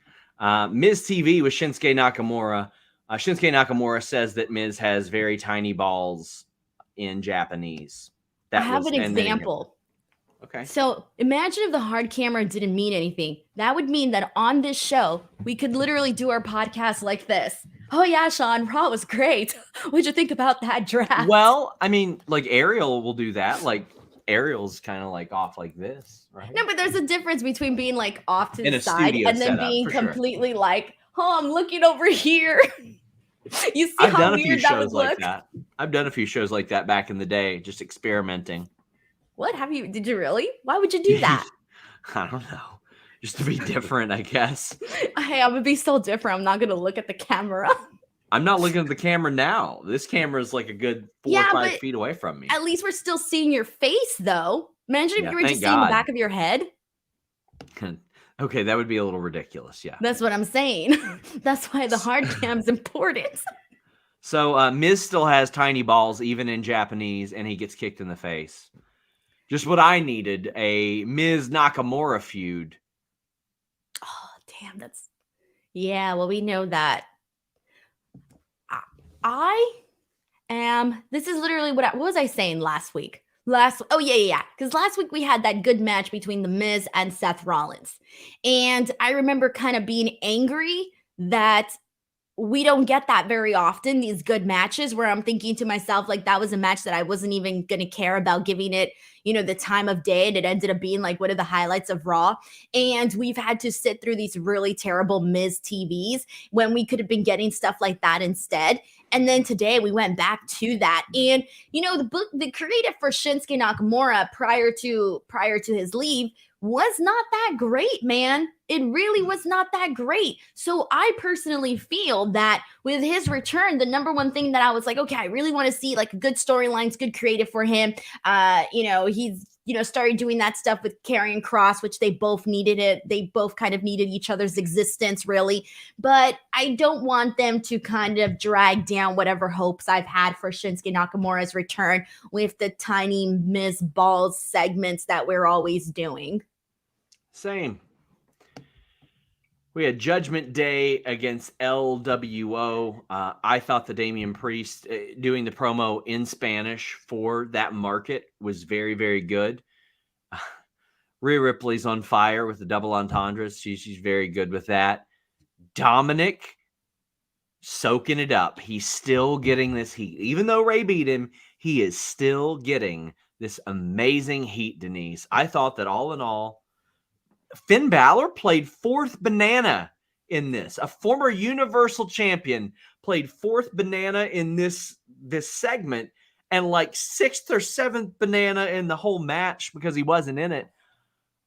Speaker 1: Miz TV with Shinsuke Nakamura. Shinsuke Nakamura says that Miz has very tiny balls in Japanese.
Speaker 2: I have an example.
Speaker 1: Okay.
Speaker 2: So imagine if the hard camera didn't mean anything. That would mean that on this show, we could literally do our podcast like this. Oh, yeah, Sean, Raw was great. What'd you think about that draft?
Speaker 1: Well, I mean, like Ariel will do that. Like Ariel's kind of like off like this, right?
Speaker 2: No, but there's a difference between being like off to the side and then being completely like, oh, I'm looking over here. You see how weird that would look?
Speaker 1: I've done a few shows like that back in the day, just experimenting.
Speaker 2: What did you really? Why would you do that?
Speaker 1: I don't know. Just to be different, I guess.
Speaker 2: Hey, I'm gonna be so different. I'm not gonna look at the camera.
Speaker 1: I'm not looking at the camera now. This camera is like a good 4 or 5 feet away from me.
Speaker 2: At least we're still seeing your face, though. Imagine if you were just seeing the back of your head.
Speaker 1: Okay, that would be a little ridiculous. Yeah,
Speaker 2: that's what I'm saying. That's why the hard cam's important.
Speaker 1: So Miz still has tiny balls, even in Japanese, and he gets kicked in the face. Just what I needed, a Miz Nakamura feud.
Speaker 2: Oh, damn, yeah, well, we know that. This is literally what was I saying last week? Because last week we had that good match between The Miz and Seth Rollins. And I remember kind of being angry that we don't get that very often, these good matches where I'm thinking to myself, like, that was a match that I wasn't even going to care about giving it, the time of day. And it ended up being like one of the highlights of Raw. And we've had to sit through these really terrible Miz TVs when we could have been getting stuff like that instead. And then today we went back to that. And, the creative for Shinsuke Nakamura prior to his leave was not that great, man. It really was not that great. So I personally feel that with his return, the number one thing that I was like, okay, I really want to see like good storylines, good creative for him. He's, started doing that stuff with Karrion Kross, which they both needed it. They both kind of needed each other's existence, really. But I don't want them to kind of drag down whatever hopes I've had for Shinsuke Nakamura's return with the tiny Miz Balls segments that we're always doing.
Speaker 1: Same. We had Judgment Day against LWO. I thought the Damian Priest doing the promo in Spanish for that market was very, very good. Rhea Ripley's on fire with the double entendres. She's very good with that. Dominic soaking it up. He's still getting this heat. Even though Ray beat him, he is still getting this amazing heat, Denise. I thought that all in all, Finn Balor played fourth banana in this. A former Universal Champion played fourth banana in this segment, and like sixth or seventh banana in the whole match because he wasn't in it.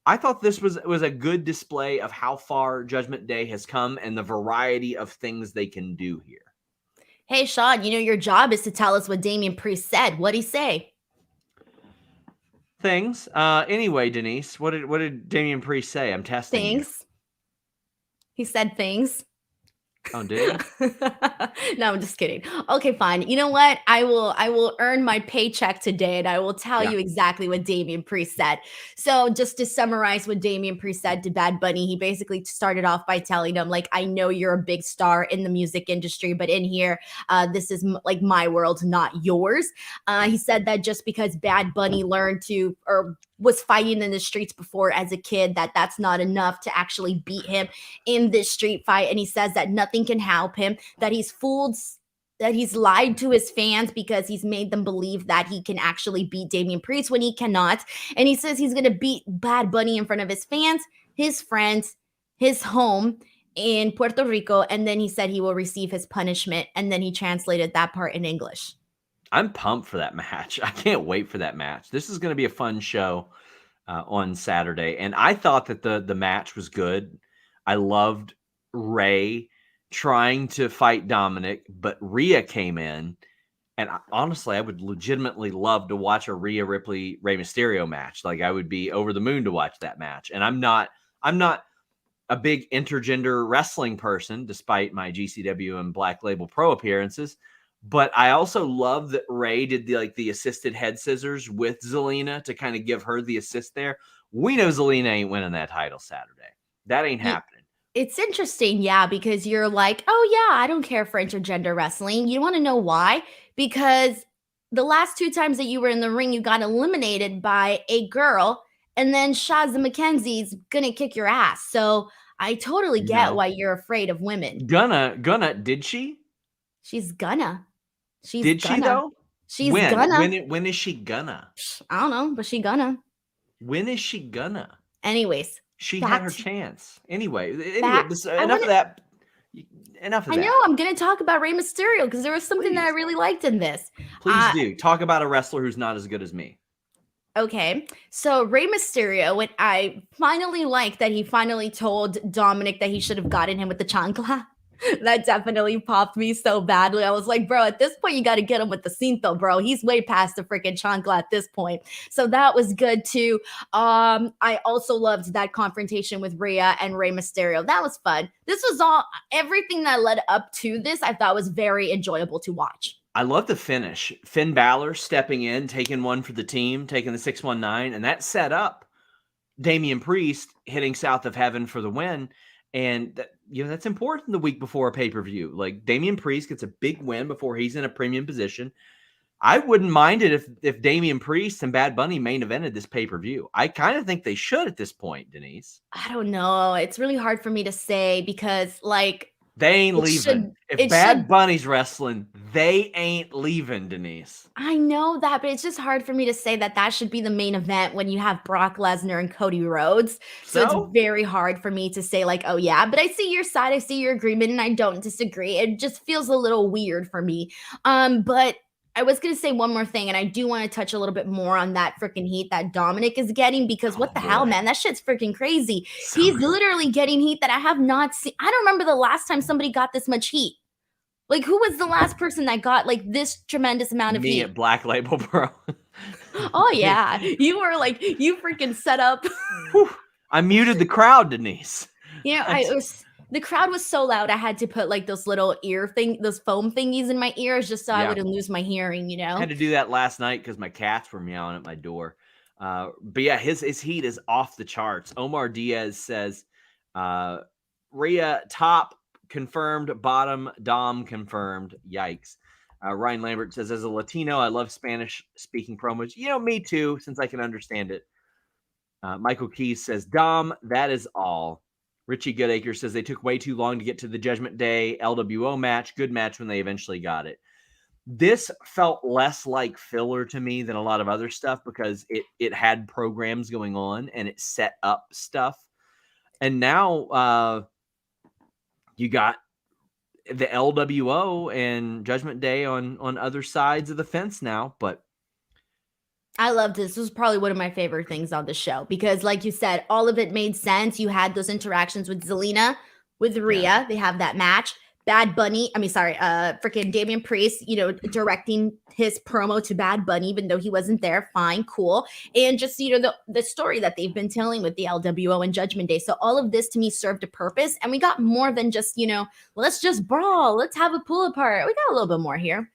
Speaker 1: I thought this was a good display of how far Judgment Day has come and the variety of things they can do here.
Speaker 2: Hey, Sean, your job is to tell us what Damian Priest said. What'd he say?
Speaker 1: Things. Anyway, Denise, what did Damian Priest say? I'm testing
Speaker 2: things. You. He said things.
Speaker 1: Oh, did he?
Speaker 2: No, I'm just kidding. Okay, fine. You know what? I will earn my paycheck today, and I will tell you exactly what Damian Priest said. So just to summarize what Damian Priest said to Bad Bunny, he basically started off by telling him, like, I know you're a big star in the music industry, but in here, this is like my world, not yours. He said that just because Bad Bunny learned to, or was fighting in the streets before as a kid, that's not enough to actually beat him in this street fight. And he says that nothing can help him, that he's lied to his fans because he's made them believe that he can actually beat Damian Priest when he cannot. And he says he's going to beat Bad Bunny in front of his fans, his friends, his home in Puerto Rico. And then he said he will receive his punishment. And then he translated that part in English.
Speaker 1: I'm pumped for that match. I can't wait for that match. This is going to be a fun show on Saturday. And I thought that the match was good. I loved Ray trying to fight Dominic, but Rhea came in. And honestly, I would legitimately love to watch a Rhea Ripley Rey Mysterio match. Like, I would be over the moon to watch that match. And I'm not a big intergender wrestling person, despite my GCW and Black Label Pro appearances. But I also love that Ray did the assisted head scissors with Zelina to kind of give her the assist there. We know Zelina ain't winning that title Saturday. That ain't happening.
Speaker 2: It's interesting, yeah, because you're like, oh yeah, I don't care for intergender wrestling. You want to know why? Because the last 2 times that you were in the ring, you got eliminated by a girl, and then Shazza McKenzie's gonna kick your ass. So I totally get why you're afraid of women.
Speaker 1: Gonna, did she?
Speaker 2: She's gonna.
Speaker 1: Did she though?
Speaker 2: She's gonna.
Speaker 1: When is she gonna?
Speaker 2: I don't know, but she gonna.
Speaker 1: When is she gonna?
Speaker 2: Anyways.
Speaker 1: She had her chance. Anyway, enough of that. Enough of that.
Speaker 2: I know. I'm going to talk about Rey Mysterio because there was something that I really liked in this.
Speaker 1: Please do. Talk about a wrestler who's not as good as me.
Speaker 2: Okay. So Rey Mysterio, when I finally liked that he finally told Dominic that he should have gotten him with the chancla. That definitely popped me so badly. I was like, bro, at this point, you got to get him with the cinto, bro. He's way past the freaking chancla at this point. So that was good too. I also loved that confrontation with Rhea and Rey Mysterio. That was fun. This was everything that led up to this, I thought was very enjoyable to watch.
Speaker 1: I love the finish. Finn Balor stepping in, taking one for the team, taking the 619, and that set up Damian Priest hitting South of Heaven for the win. And that's important the week before a pay-per-view. Like, Damian Priest gets a big win before he's in a premium position. I wouldn't mind it if Damian Priest and Bad Bunny main evented this pay-per-view. I kind of think they should at this point, Denise.
Speaker 2: I don't know. It's really hard for me to say because, like,
Speaker 1: they ain't leaving. If Bad Bunny's wrestling, they ain't leaving, Denise.
Speaker 2: I know that, but it's just hard for me to say that should be the main event when you have Brock Lesnar and Cody Rhodes. So it's very hard for me to say, like, oh yeah, but I see your side, I see your agreement, and I don't disagree. It just feels a little weird for me. But I was going to say one more thing, and I do want to touch a little bit more on that freaking heat that Dominic is getting, because what the hell, man? That shit's freaking crazy. He's literally getting heat that I have not seen. I don't remember the last time somebody got this much heat. Like, who was the last person that got, like, this tremendous amount of heat?
Speaker 1: Me at Black Label Pro.
Speaker 2: Oh, yeah. You were, like, you freaking set up.
Speaker 1: I muted the crowd, Denise.
Speaker 2: The crowd was so loud, I had to put like those little those foam thingies in my ears just so I wouldn't lose my hearing, you know?
Speaker 1: I had to do that last night because my cats were meowing at my door. But yeah, his heat is off the charts. Omar Diaz says, Rhea top confirmed, bottom Dom confirmed. Yikes. Ryan Lambert says, as a Latino, I love Spanish speaking promos. Me too, since I can understand it. Michael Keys says, Dom, that is all. Richie Goodacre says they took way too long to get to the Judgment Day LWO match. Good match when they eventually got it. This felt less like filler to me than a lot of other stuff because it had programs going on and it set up stuff. And now you got the LWO and Judgment Day on other sides of the fence now, but
Speaker 2: I loved this. This was probably one of my favorite things on the show because, like you said, all of it made sense. You had those interactions with Zelina, with Rhea. Yeah. They have that match. Bad Bunny, freaking Damian Priest, directing his promo to Bad Bunny, even though he wasn't there. Fine, cool. And just, the story that they've been telling with the LWO and Judgment Day. So all of this to me served a purpose. And we got more than just, let's just brawl. Let's have a pull apart. We got a little bit more here.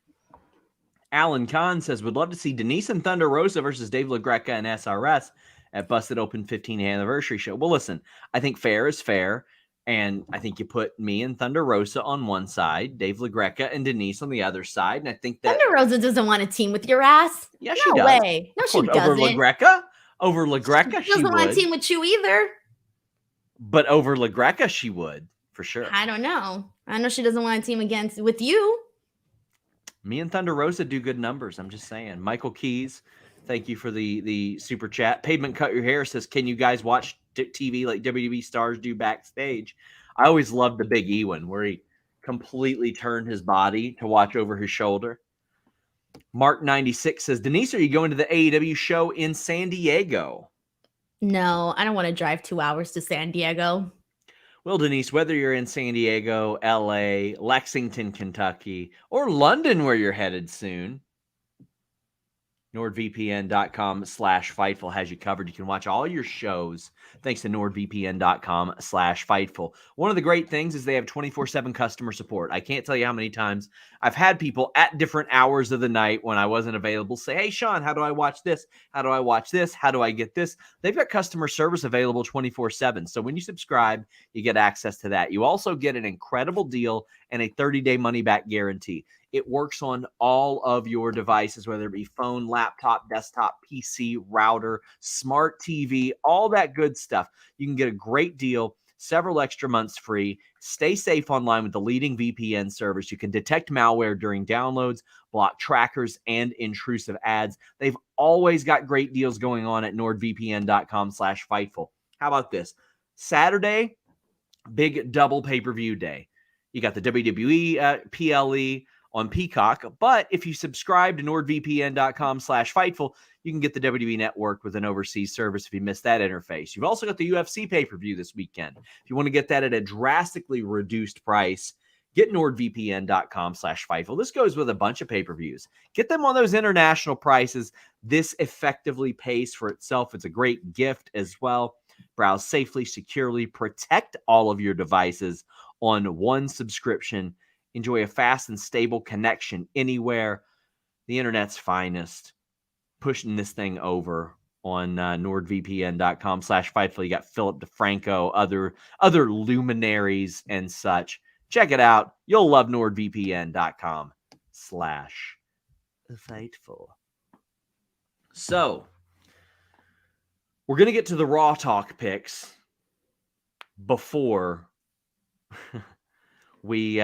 Speaker 1: Alan Kahn says, would love to see Denise and Thunder Rosa versus Dave LaGreca and SRS at Busted Open 15th anniversary show. Well, listen, I think fair is fair. And I think you put me and Thunder Rosa on one side, Dave LaGreca and Denise on the other side. And I think that
Speaker 2: Thunder Rosa doesn't want to team with your ass.
Speaker 1: Yeah, she does.
Speaker 2: No way. No, she doesn't.
Speaker 1: Over LaGreca? Over LaGreca,
Speaker 2: She
Speaker 1: she
Speaker 2: doesn't want to team
Speaker 1: would.
Speaker 2: with you either.
Speaker 1: But over LaGreca, she would, for sure.
Speaker 2: I don't know. I know she doesn't want to team with you.
Speaker 1: Me and Thunder Rosa do good numbers. I'm just saying. Michael Keys, thank you for the super chat. Pavement Cut Your Hair says, can you guys watch TV like WWE stars do backstage? I always loved the Big E one where he completely turned his body to watch over his shoulder. Mark 96 says, Denise, are you going to the AEW show in San Diego?
Speaker 2: No, I don't want to drive 2 hours to San Diego.
Speaker 1: Well, Denise, whether you're in San Diego, LA, Lexington, Kentucky, or London, where you're headed soon, NordVPN.com/Fightful has you covered. You can watch all your shows thanks to NordVPN.com/Fightful. One of the great things is they have 24/7 customer support. I can't tell you how many times I've had people at different hours of the night when I wasn't available say, hey, Sean, how do I watch this? How do I watch this? How do I get this? They've got customer service available 24/7. So when you subscribe, you get access to that. You also get an incredible deal and a 30-day money-back guarantee. It works on all of your devices, whether it be phone, laptop, desktop, PC, router, smart TV, all that good stuff. You can get a great deal, several extra months free. Stay safe online with the leading VPN service. You can detect malware during downloads, block trackers, and intrusive ads. They've always got great deals going on at NordVPN.com/Fightful. How about this? Saturday, big double pay-per-view day. You got the WWE PLE on Peacock, but if you subscribe to NordVPN.com/Fightful, you can get the WWE Network with an overseas service if you missed that interface. You've also got the UFC pay-per-view this weekend. If you want to get that at a drastically reduced price, get NordVPN.com/Fightful. This goes with a bunch of pay-per-views. Get them on those international prices. This effectively pays for itself. It's a great gift as well. Browse safely, securely, protect all of your devices on one subscription. Enjoy a fast and stable connection anywhere. The internet's finest. Pushing this thing over on NordVPN.com/Fightful. You got Philip DeFranco, other luminaries and such. Check it out. You'll love NordVPN.com/Fightful. So, we're going to get to the Raw Talk picks before we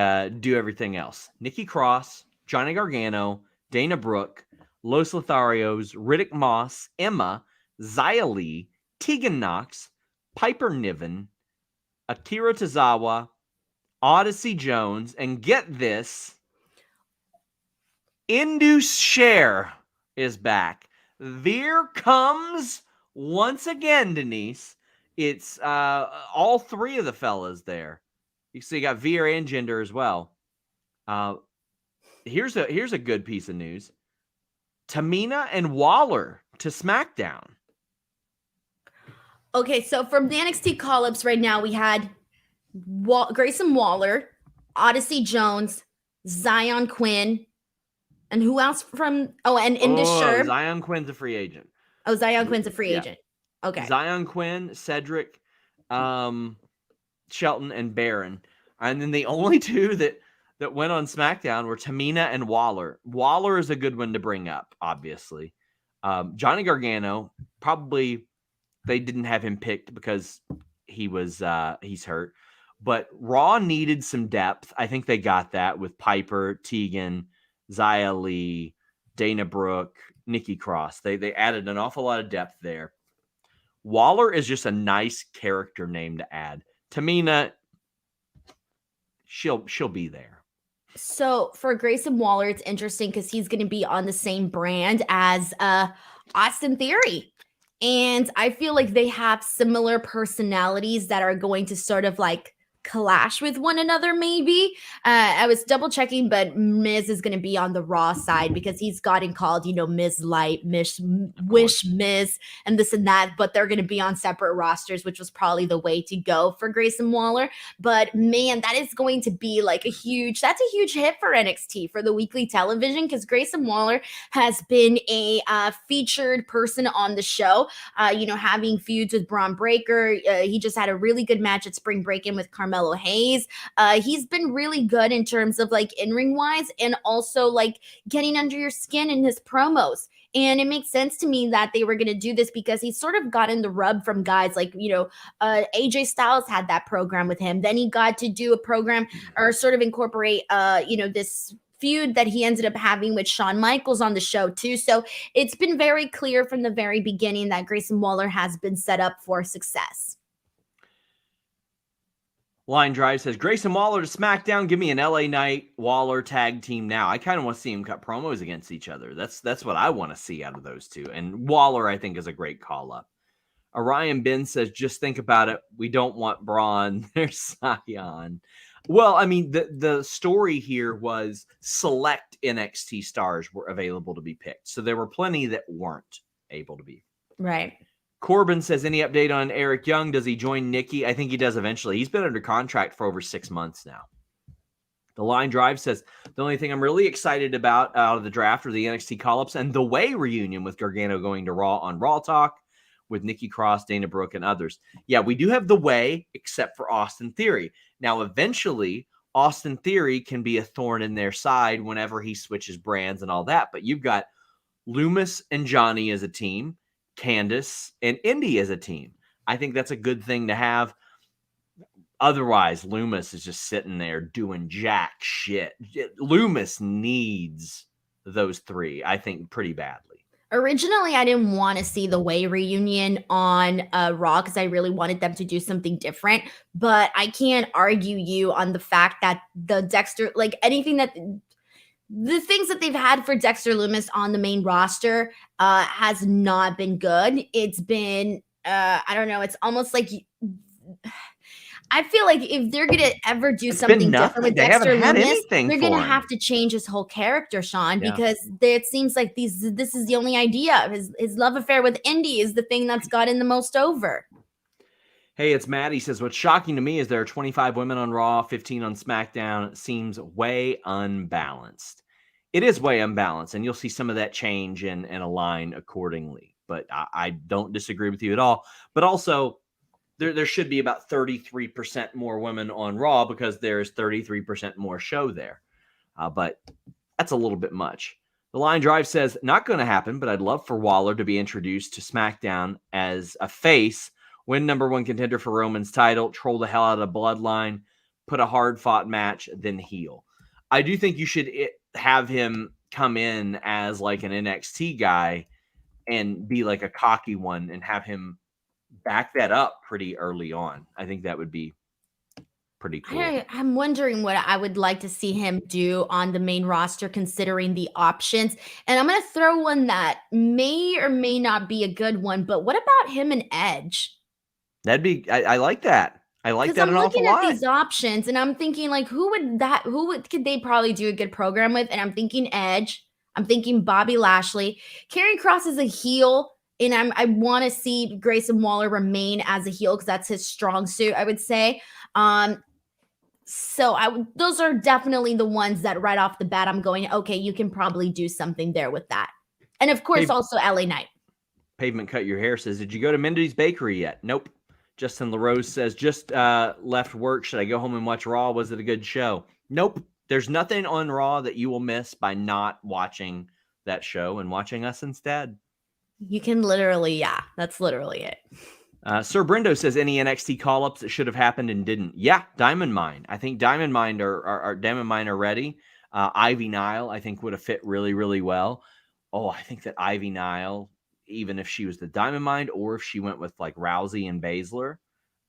Speaker 1: do everything else. Nikki Cross, Johnny Gargano, Dana Brooke, Los Lotharios, Riddick Moss, Emma, Xia Li, Tegan Knox, Piper Niven, Akira Tozawa, Odyssey Jones, and get this, Indus Sher is back. There comes once again, Denise. It's all three of the fellas there. So you got Veer and Jinder as well. Here's a good piece of news. Tamina and Waller to SmackDown.
Speaker 2: Okay, so from the NXT call-ups right now, we had Grayson Waller, Odyssey Jones, Zion Quinn, and who else from? Oh, and Indus Sher.
Speaker 1: Zion Quinn's a free agent.
Speaker 2: Oh, Zion Quinn's a free agent. Okay.
Speaker 1: Zion Quinn, Cedric, Shelton, and Baron. And then the only two that went on SmackDown were Tamina and Waller. Waller is a good one to bring up, obviously. Johnny Gargano, probably they didn't have him picked because he's hurt. But Raw needed some depth. I think they got that with Piper, Tegan, Xia Li, Dana Brooke, Nikki Cross. They added an awful lot of depth there. Waller is just a nice character name to add. Tamina, she'll be there.
Speaker 2: So for Grayson Waller, it's interesting because he's going to be on the same brand as Austin Theory. And I feel like they have similar personalities that are going to sort of like clash with one another, maybe. I was double checking, but Miz is going to be on the Raw side because he's gotten called, Miz Light, Wish Miz, and this and that, but they're going to be on separate rosters, which was probably the way to go for Grayson Waller. But man, that is going to be like that's a huge hit for NXT for the weekly television because Grayson Waller has been a featured person on the show, having feuds with Braun Breaker. He just had a really good match at Spring Break-In with Carmelo Hayes. He's been really good in terms of like in-ring wise and also like getting under your skin in his promos. And it makes sense to me that they were going to do this because he's sort of gotten the rub from guys like, AJ Styles had that program with him. Then he got to do a program or sort of incorporate, this feud that he ended up having with Shawn Michaels on the show too. So it's been very clear from the very beginning that Grayson Waller has been set up for success.
Speaker 1: Line Drive says, Grayson Waller to SmackDown. Give me an LA Knight Waller tag team now. I kind of want to see him cut promos against each other. That's what I want to see out of those two. And Waller, I think, is a great call up. Orion Ben says, just think about it. We don't want Braun. There's Sion. Well, I mean, the story here was select NXT stars were available to be picked. So there were plenty that weren't able to be.
Speaker 2: Right.
Speaker 1: Corbin says, any update on Eric Young? Does he join Nikki? I think he does eventually. He's been under contract for over 6 months now. The Line Drive says, the only thing I'm really excited about out of the draft are the NXT call-ups and the Way reunion with Gargano going to Raw on Raw Talk with Nikki Cross, Dana Brooke, and others. Yeah, we do have the Way, except for Austin Theory. Now, eventually, Austin Theory can be a thorn in their side whenever he switches brands and all that. But you've got Loomis and Johnny as a team, Candice and Indy as a team. I think that's a good thing to have. Otherwise, Loomis is just sitting there doing jack shit. Loomis needs those three, I think, pretty badly.
Speaker 2: Originally, I didn't want to see the Way reunion on Raw because I really wanted them to do something different. But I can't argue you on the fact that the Dexter, like anything that the things that they've had for Dexter Loomis on the main roster has not been good. It's been, I don't know, it's almost like I feel like if they're going to ever do something different with Dexter Loomis, they're going to have to change his whole character, Sean, because it seems like this is the only idea. His love affair with Indy is the thing that's gotten the most over.
Speaker 1: Hey, it's Matt. He says, what's shocking to me is there are 25 women on Raw, 15 on SmackDown. It seems way unbalanced. It is way unbalanced, and you'll see some of that change and align accordingly. But I don't disagree with you at all. But also, there should be about 33% more women on Raw because there's 33% more show there. But that's a little bit much. The Line Drive says, not going to happen, but I'd love for Waller to be introduced to SmackDown as a face, win #1 contender for Roman's title, troll the hell out of Bloodline, put a hard-fought match, then heel. I do think you should have him come in as like an NXT guy and be like a cocky one and have him back that up pretty early on. I think that would be pretty cool.
Speaker 2: I'm wondering what I would like to see him do on the main roster, considering the options. And I'm going to throw one that may or may not be a good one, but what about him and Edge?
Speaker 1: That'd be, I like that. I like that an awful lot.
Speaker 2: I'm looking at these options and I'm thinking like, could they probably do a good program with? And I'm thinking Edge. I'm thinking Bobby Lashley. Karrion Kross is a heel. And I want to see Grayson Waller remain as a heel because that's his strong suit, I would say. So those are definitely the ones that right off the bat I'm going, okay, you can probably do something there with that. And of course, also LA Knight.
Speaker 1: Pavement Cut Your Hair says, did you go to Mindy's Bakery yet? Nope. Justin LaRose says, just left work. Should I go home and watch Raw? Was it a good show? Nope. There's nothing on Raw that you will miss by not watching that show and watching us instead.
Speaker 2: You can literally, that's literally it.
Speaker 1: Sir Brendo says, any NXT call-ups that should have happened and didn't? Yeah, Diamond Mine. I think Diamond Mine are ready. Ivy Nile, I think, would have fit really, really well. Oh, I think that Ivy Nile, even if she was the Diamond Mine or if she went with like Rousey and Baszler,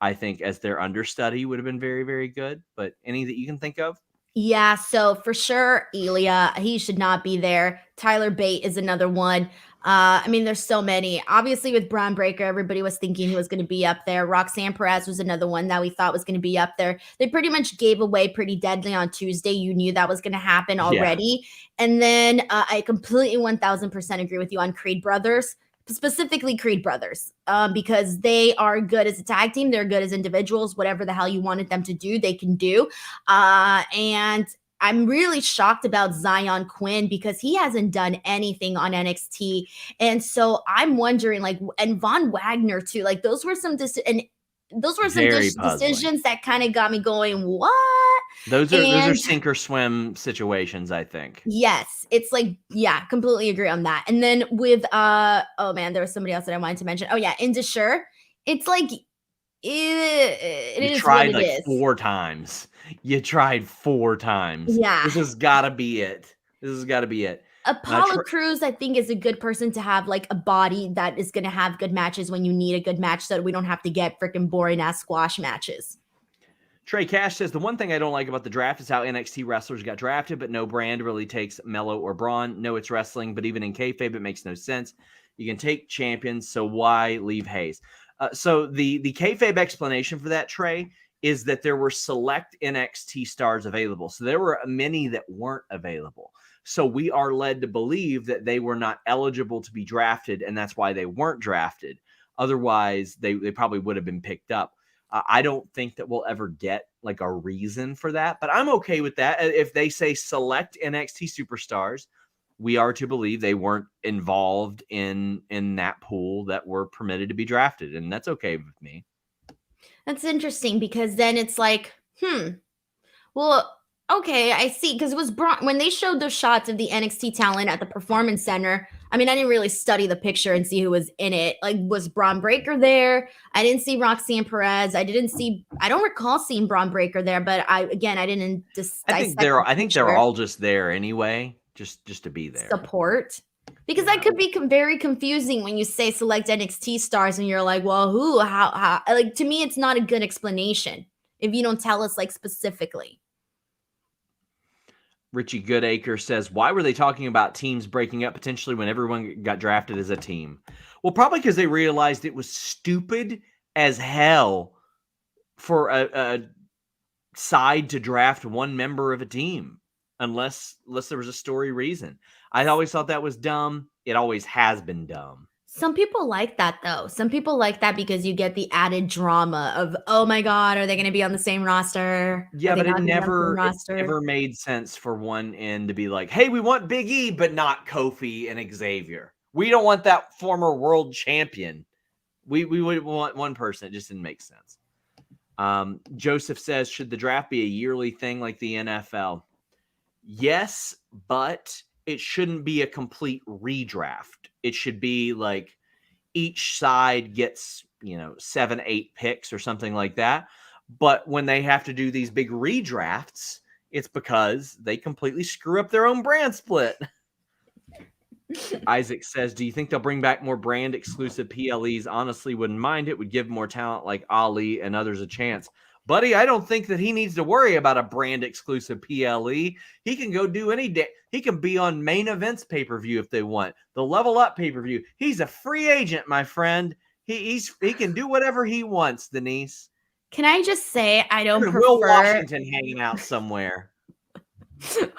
Speaker 1: I think as their understudy would have been very, very good. But any that you can think of?
Speaker 2: Yeah, so for sure, Ilya, he should not be there. Tyler Bate is another one. I mean, there's so many. Obviously, with Braun Breaker, everybody was thinking he was going to be up there. Roxanne Perez was another one that we thought was going to be up there. They pretty much gave away Pretty Deadly on Tuesday. You knew that was going to happen already. Yeah. And then I completely 1,000% agree with you on Creed Brothers, specifically Creed Brothers, because they are good as a tag team. They're good as individuals. Whatever the hell you wanted them to do, they can do. And I'm really shocked about Zion Quinn because he hasn't done anything on NXT. And so I'm wondering, like, and Von Wagner too, like those were some, and those were some
Speaker 1: Very puzzling.
Speaker 2: decisions that kind of got me going, what?
Speaker 1: Those are sink or swim situations, I think.
Speaker 2: Yes, it's like, yeah, completely agree on that. And then with oh man, there was somebody else that I wanted to mention. Oh yeah, Indusher. It's like it
Speaker 1: You
Speaker 2: is
Speaker 1: tried
Speaker 2: what
Speaker 1: like
Speaker 2: it is.
Speaker 1: 4 times. You tried 4 times.
Speaker 2: Yeah.
Speaker 1: This has got to be it. This has got to be it.
Speaker 2: Apollo Crews, I think, is a good person to have, like a body that is going to have good matches when you need a good match, so that we don't have to get freaking boring ass squash matches.
Speaker 1: Trey Cash says, the one thing I don't like about the draft is how NXT wrestlers got drafted, but no brand really takes Mello or Braun. No, it's wrestling, but even in kayfabe, it makes no sense. You can take champions, so why leave Hayes? So the kayfabe explanation for that, Trey, is that there were select NXT stars available. So there were many that weren't available. So we are led to believe that they were not eligible to be drafted, and that's why they weren't drafted. Otherwise, they probably would have been picked up. I don't think that we'll ever get like a reason for that, but I'm okay with that. If they say select NXT superstars, we are to believe they weren't involved in that pool that were permitted to be drafted, and that's okay with me.
Speaker 2: That's interesting, because then it's like, well, okay, I see. Because it was Braun, when they showed those shots of the NXT talent at the Performance Center. I mean, I didn't really study the picture and see who was in it. Like, was Braun Breaker there? I didn't see Roxanne Perez. I don't recall seeing Braun Breaker there, but I didn't just
Speaker 1: I think they're all just there anyway, just to be there.
Speaker 2: Support. Because that could be very confusing when you say select NXT stars and you're like, well, who, how, like, to me, it's not a good explanation if you don't tell us like specifically.
Speaker 1: Richie Goodacre says, why were they talking about teams breaking up potentially when everyone got drafted as a team? Well, probably because they realized it was stupid as hell for a side to draft one member of a team unless there was a story reason. I always thought that was dumb. It always has been dumb.
Speaker 2: Some people like that, though. Some people like that because you get the added drama of, oh my God, are they going to be on the same roster?
Speaker 1: Yeah, but it never made sense for one end to be like, hey, we want Big E, but not Kofi and Xavier. We don't want that former world champion. We would want one person. It just didn't make sense. Joseph says, should the draft be a yearly thing like the NFL? Yes, but it shouldn't be a complete redraft. It should be like each side gets, 7-8 picks or something like that. But when they have to do these big redrafts, it's because they completely screw up their own brand split. Isaac says, do you think they'll bring back more brand exclusive PLEs? Honestly, wouldn't mind it. Would give more talent like Ali and others a chance. Buddy, I don't think that he needs to worry about a brand exclusive PLE. He can go do any day. He can be on main events pay-per-view if they want. The Level Up pay-per-view. He's a free agent, my friend. He can do whatever he wants, Denise.
Speaker 2: Can I just say I don't prefer
Speaker 1: Will Washington hanging out somewhere.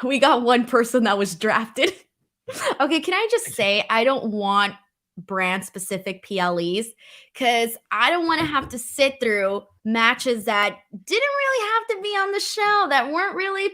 Speaker 2: We got one person that was drafted. Okay, can I just say I don't want brand specific PLEs because I don't want to have to sit through matches that didn't really have to be on the show, that weren't really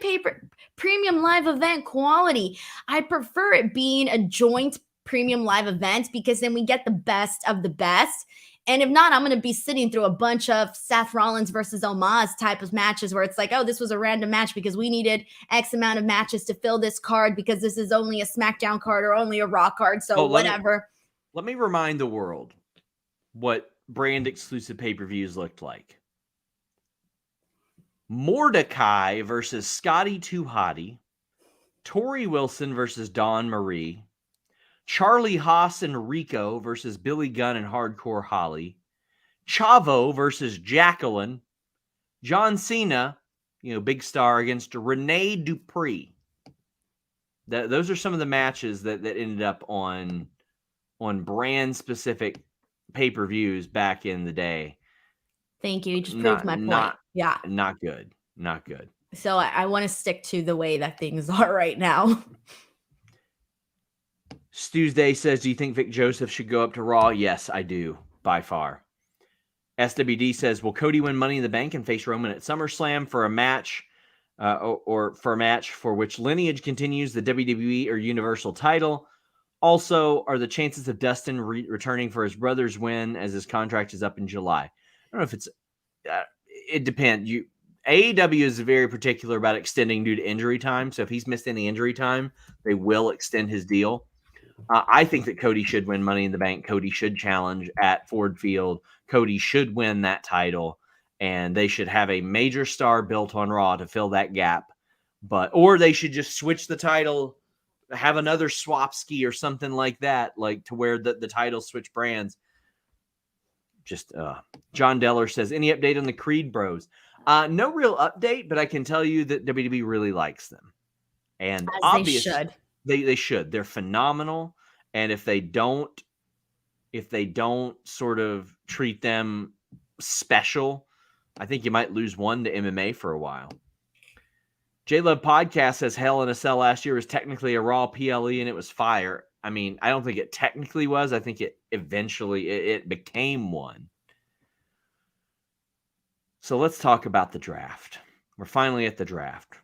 Speaker 2: premium live event quality. I prefer it being a joint premium live event because then we get the best of the best. And if not, I'm going to be sitting through a bunch of Seth Rollins versus Omas type of matches where it's like, oh, this was a random match because we needed X amount of matches to fill this card because this is only a SmackDown card or only a Raw card. So whatever.
Speaker 1: Let me remind the world what brand exclusive pay-per-views looked like. Mordecai versus Scotty 2 Hottie. Tori Wilson versus Dawn Marie. Charlie Haas and Rico versus Billy Gunn and Hardcore Holly. Chavo versus Jacqueline. John Cena, big star, against Rene Dupree. Those are some of the matches that ended up on brand-specific pay-per-views back in the day.
Speaker 2: Thank you. You just proved my point. Yeah.
Speaker 1: Not good. Not good.
Speaker 2: So I want to stick to the way that things are right now.
Speaker 1: Tuesday says, do you think Vic Joseph should go up to Raw? Yes, I do, by far. SWD says, will Cody win Money in the Bank and face Roman at SummerSlam for a match or for a match for which lineage continues the WWE or Universal title? Also, are the chances of Dustin returning for his brother's win as his contract is up in July? I don't know if it's it depends. AEW is very particular about extending due to injury time. So if he's missed any injury time, they will extend his deal. I think that Cody should win Money in the Bank. Cody should challenge at Ford Field. Cody should win that title, and they should have a major star built on Raw to fill that gap. Or they should just switch the title, have another swapski or something like that, like to where the titles switch brands. Just John Deller says, any update on the Creed Bros? No real update, but I can tell you that WWE really likes them, and obviously they should. They're phenomenal, and if they don't sort of treat them special, I think you might lose one to MMA for a while. J-Love Podcast says Hell in a Cell last year was technically a Raw PLE and it was fire. I mean, I don't think it technically was. I think it eventually it became one. So let's talk about the draft. We're finally at the draft.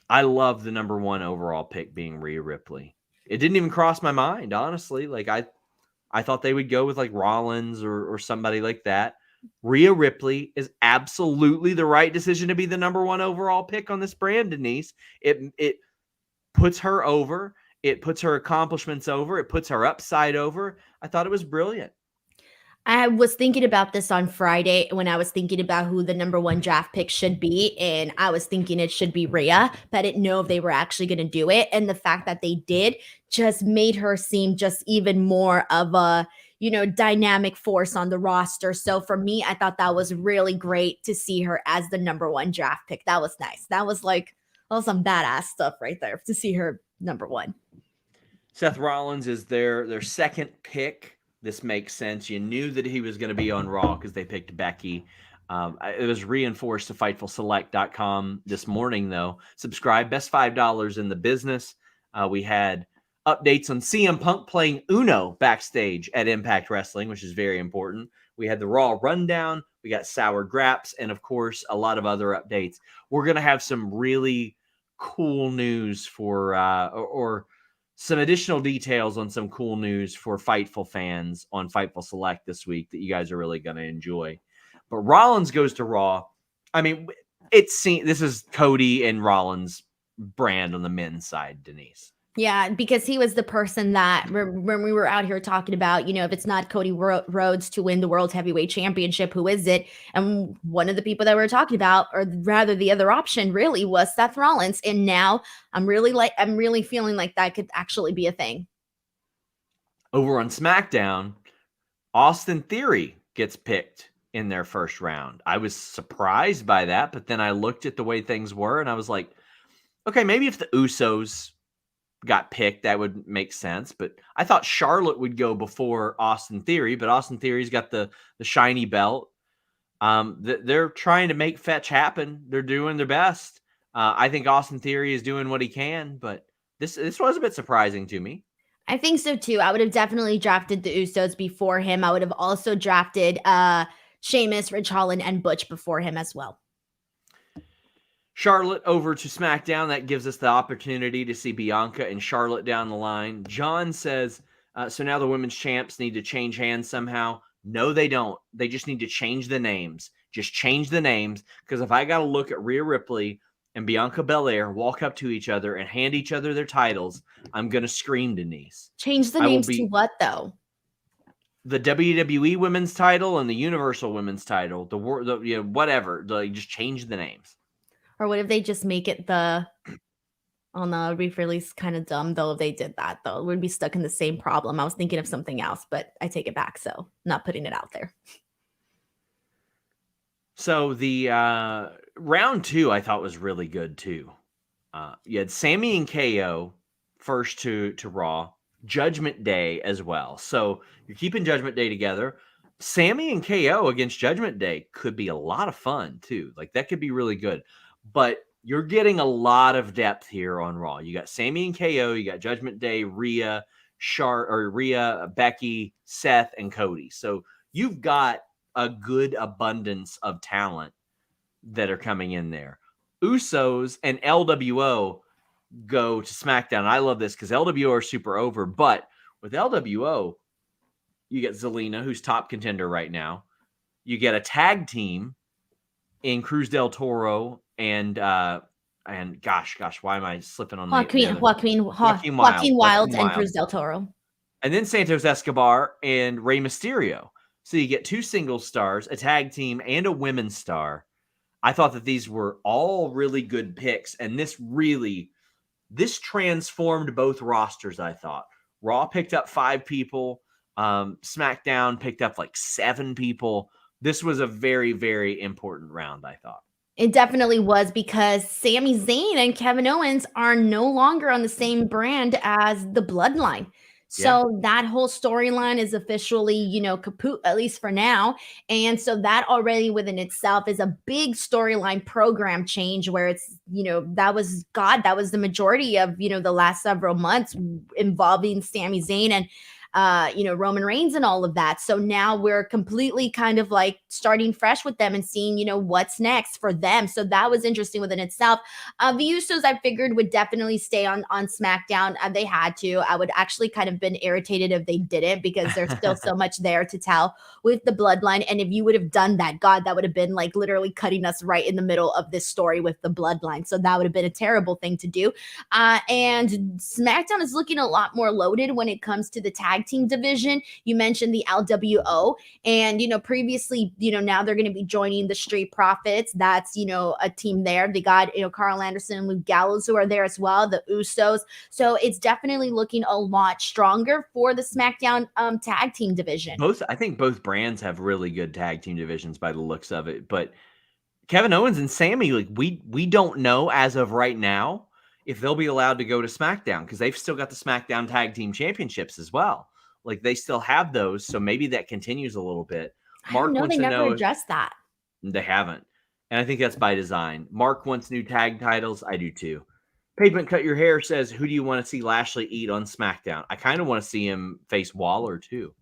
Speaker 1: I love the number 1 overall pick being Rhea Ripley. It didn't even cross my mind, honestly. Like I thought they would go with like Rollins or somebody like that. Rhea Ripley is absolutely the right decision to be the number 1 overall pick on this brand, Denise. It puts her over. It puts her accomplishments over. It puts her upside over. I thought it was brilliant.
Speaker 2: I was thinking about this on Friday when I was thinking about who the number 1 draft pick should be. And I was thinking it should be Rhea, but I didn't know if they were actually going to do it. And the fact that they did just made her seem just even more of a, dynamic force on the roster. So for me, I thought that was really great to see her as the number 1 draft pick. That was nice. That was some badass stuff right there to see her number 1.
Speaker 1: Seth Rollins is their second pick. This makes sense. You knew that he was going to be on Raw because they picked Becky. It was reinforced to FightfulSelect.com this morning, though. Subscribe, best $5 in the business. We had updates on CM Punk playing Uno backstage at Impact Wrestling, which is very important. We had the Raw rundown. We got Sour Graps, and, of course, a lot of other updates. We're going to have some really cool news for or some additional details on some cool news for Fightful fans on Fightful Select this week that you guys are really going to enjoy. But Rollins goes to Raw. I mean, this is Cody and Rollins brand on the men's side, Denise.
Speaker 2: Yeah, because he was the person that when we were out here talking about, if it's not Cody Rhodes to win the World Heavyweight Championship, who is it? And one of the people that we were talking about, or rather the other option really, was Seth Rollins. And now I'm really feeling like that could actually be a thing.
Speaker 1: Over on SmackDown, Austin Theory gets picked in their first round. I was surprised by that, but then I looked at the way things were and I was like, okay, maybe if the Usos got picked, that would make sense. But I thought Charlotte would go before Austin Theory, but Austin Theory's got the shiny belt. They're trying to make fetch happen. They're doing their best. I think Austin Theory is doing what he can, but this was a bit surprising to me.
Speaker 2: I think so too. I would have definitely drafted the Usos before him. I would have also drafted Sheamus, Ridge Holland, and Butch before him as well.
Speaker 1: Charlotte over to SmackDown. That gives us the opportunity to see Bianca and Charlotte down the line. John says, so now the women's champs need to change hands somehow. No, they don't. They just need to change the names. Just change the names. Because if I got to look at Rhea Ripley and Bianca Belair walk up to each other and hand each other their titles, I'm going to scream, Denise.
Speaker 2: Change the names to what, though?
Speaker 1: The WWE women's title and the Universal women's title. Whatever. Just change the names.
Speaker 2: Or what if they just make it on the re-release? Kind of dumb, though, if they did that, though. We'd be stuck in the same problem. I was thinking of something else, but I take it back, so not putting it out there.
Speaker 1: So the round 2, I thought, was really good, too. You had Sammy and KO first to Raw. Judgment Day as well. So you're keeping Judgment Day together. Sammy and KO against Judgment Day could be a lot of fun, too. Like, that could be really good. But you're getting a lot of depth here on Raw. You got Sammy and KO, you got Judgment Day, Rhea, Becky, Seth, and Cody. So you've got a good abundance of talent that are coming in there. Usos and LWO go to SmackDown. I love this because LWO are super over, but with LWO, you get Zelina, who's top contender right now. You get a tag team in Cruz del Toro and gosh, why am I slipping on
Speaker 2: Joaquin
Speaker 1: Joaquin
Speaker 2: Wilde and
Speaker 1: Wilde.
Speaker 2: Cruz del Toro.
Speaker 1: And then Santos Escobar and Rey Mysterio. So you get 2 singles stars, a tag team, and a women's star. I thought that these were all really good picks, and this transformed both rosters, I thought. Raw picked up 5 people. SmackDown picked up like 7 people. This was a very, very important round, I thought.
Speaker 2: It definitely was, because Sami Zayn and Kevin Owens are no longer on the same brand as the Bloodline. So that whole storyline is officially, kaput, at least for now. And so that already within itself is a big storyline program change, where it's, that was the majority of, the last several months involving Sami Zayn and Roman Reigns and all of that. So now we're completely kind of like starting fresh with them and seeing, what's next for them. So that was interesting within itself. The Usos, I figured, would definitely stay on SmackDown. They had to. I would actually kind of been irritated if they didn't, because there's still so much there to tell with the Bloodline. And if you would have done that, God, that would have been like literally cutting us right in the middle of this story with the Bloodline. So that would have been a terrible thing to do. And SmackDown is looking a lot more loaded when it comes to the tag team division. You mentioned the LWO, and previously, now they're going to be joining the Street Profits. That's a team there. They got Carl Anderson and Luke Gallows, who are there as well, the Usos. So it's definitely looking a lot stronger for the SmackDown tag team division.
Speaker 1: I think both brands have really good tag team divisions by the looks of it, but Kevin Owens and Sami, like we don't know as of right now if they'll be allowed to go to SmackDown, because they've still got the SmackDown Tag Team Championships as well. Like, they still have those, so maybe that continues a little bit.
Speaker 2: Mark wants to know. They never addressed that.
Speaker 1: They haven't. And I think that's by design. Mark wants new tag titles. I do too. Pavement Cut Your Hair says, who do you want to see Lashley eat on SmackDown? I kind of want to see him face Waller too.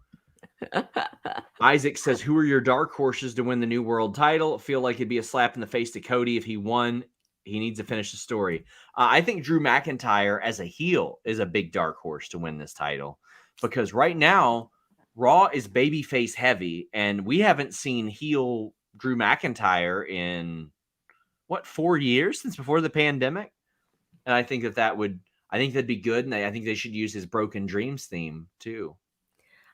Speaker 1: Isaac says, who are your dark horses to win the new world title? Feel like it'd be a slap in the face to Cody if he won. He needs to finish the story. I think Drew McIntyre as a heel is a big dark horse to win this title, because right now Raw is babyface heavy, and we haven't seen heel Drew McIntyre in 4 years, since before the pandemic. And I think that'd be good. And I think they should use his Broken Dreams theme too.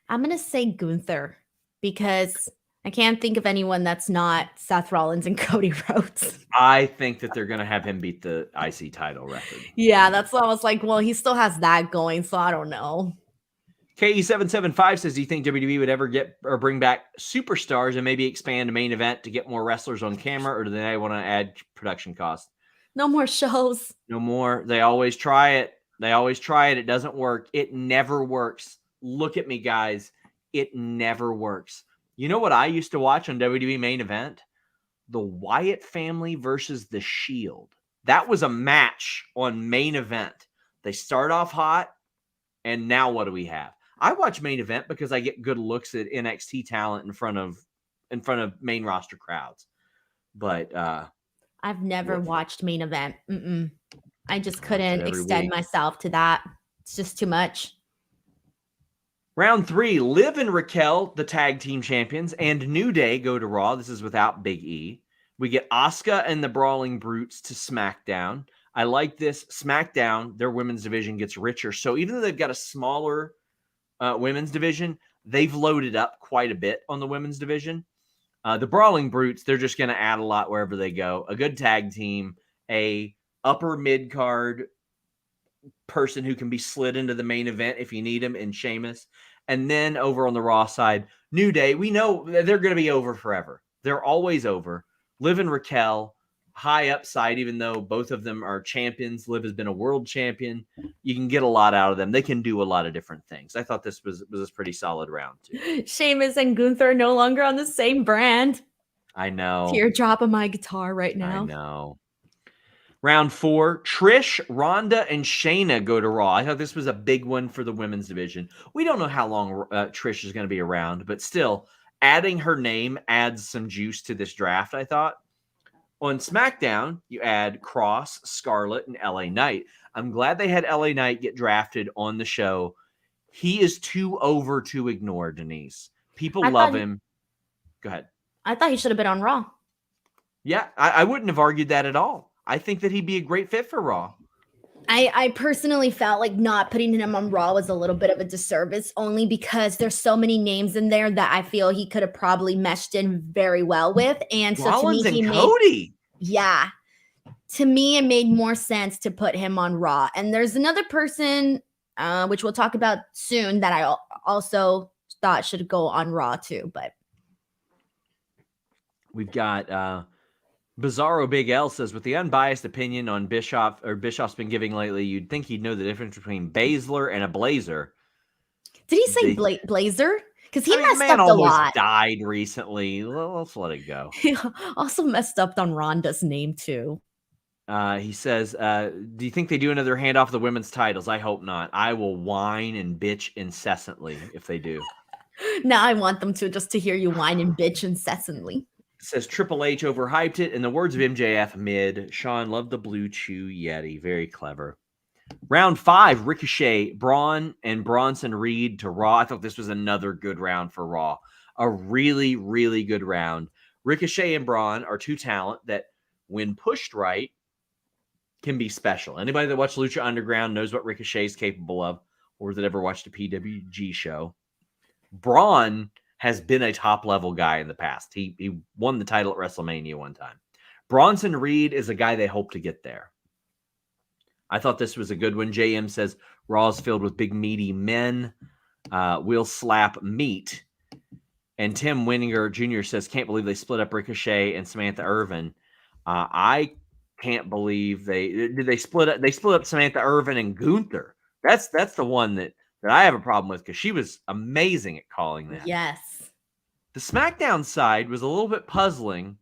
Speaker 2: I'm going to say Gunther, because I can't think of anyone that's not Seth Rollins and Cody Rhodes.
Speaker 1: I think that they're going to have him beat the IC title record.
Speaker 2: Yeah, that's what I was like, well, he still has that going, so I don't know.
Speaker 1: KE775 says, do you think WWE would ever get or bring back superstars and maybe expand a main event to get more wrestlers on camera, or do they want to add production costs?
Speaker 2: No more shows.
Speaker 1: No more. They always try it. It doesn't work. It never works. Look at me, guys. It never works. You know what I used to watch on WWE Main Event? The Wyatt family versus The Shield. That was a match on Main Event. They start off hot, and now what do we have? I watch Main Event because I get good looks at NXT talent in front of main roster crowds. But
Speaker 2: I've never watched Main Event. I just couldn't extend myself to that. It's just too much.
Speaker 1: Round 3, Liv and Raquel, the tag team champions, and New Day go to Raw. This is without Big E. We get Asuka and the Brawling Brutes to SmackDown. I like this. SmackDown, their women's division gets richer. So even though they've got a smaller women's division, they've loaded up quite a bit on the women's division. The Brawling Brutes, they're just going to add a lot wherever they go. A good tag team, a upper mid-card person who can be slid into the main event if you need him, in Sheamus. And then over on the Raw side, New Day, we know they're going to be over forever. They're always over. Liv and Raquel, high upside, even though both of them are champions. Liv has been a world champion. You can get a lot out of them. They can do a lot of different things. I thought this was a pretty solid round too.
Speaker 2: Sheamus and Gunther are no longer on the same brand.
Speaker 1: I know.
Speaker 2: Teardrop on my guitar right now.
Speaker 1: I know. Round 4, Trish, Ronda, and Shayna go to Raw. I thought this was a big one for the women's division. We don't know how long Trish is going to be around, but still, adding her name adds some juice to this draft, I thought. On SmackDown, you add Cross, Scarlett, and LA Knight. I'm glad they had LA Knight get drafted on the show. He is too over to ignore, Denise. People love him. Go ahead.
Speaker 2: I thought he should have been on Raw.
Speaker 1: Yeah, I wouldn't have argued that at all. I think that he'd be a great fit for Raw.
Speaker 2: I personally felt like not putting him on Raw was a little bit of a disservice, only because there's so many names in there that I feel he could have probably meshed in very well with. And so
Speaker 1: Rollins
Speaker 2: to me,
Speaker 1: and Cody.
Speaker 2: Yeah. To me, it made more sense to put him on Raw. And there's another person, which we'll talk about soon, that I also thought should go on Raw too. But
Speaker 1: we've got Bizarro Big L says, with the unbiased opinion on Bischoff's been giving lately, you'd think he'd know the difference between Baszler and a Blazer.
Speaker 2: Did he say Blazer? Because he messed
Speaker 1: man
Speaker 2: up a
Speaker 1: almost
Speaker 2: lot.
Speaker 1: died recently. Let's let it go.
Speaker 2: He also messed up on Ronda's name too.
Speaker 1: He says, do you think they do another handoff of the women's titles? I hope not. I will whine and bitch incessantly if they do.
Speaker 2: Now I want them to, just to hear you whine and bitch incessantly.
Speaker 1: Says Triple H overhyped it. In the words of MJF, mid. Sean loved the Blue Chew Yeti. Very clever. Round 5, Ricochet, Braun, and Bronson Reed to Raw. I thought this was another good round for Raw. A really, really good round. Ricochet and Braun are two talent that, when pushed right, can be special. Anybody that watched Lucha Underground knows what Ricochet is capable of, or that ever watched a PWG show. Braun has been a top-level guy in the past. He won the title at WrestleMania one time. Bronson Reed is a guy they hope to get there. I thought this was a good one. JM says, Raw is filled with big, meaty men. We'll slap meat. And Tim Winninger Jr. says, can't believe they split up Ricochet and Samantha Irvin. I can't believe they split up. They split up Samantha Irvin and Gunther. That's the one that I have a problem with, because she was amazing at calling that.
Speaker 2: Yes.
Speaker 1: The SmackDown side was a little bit puzzling.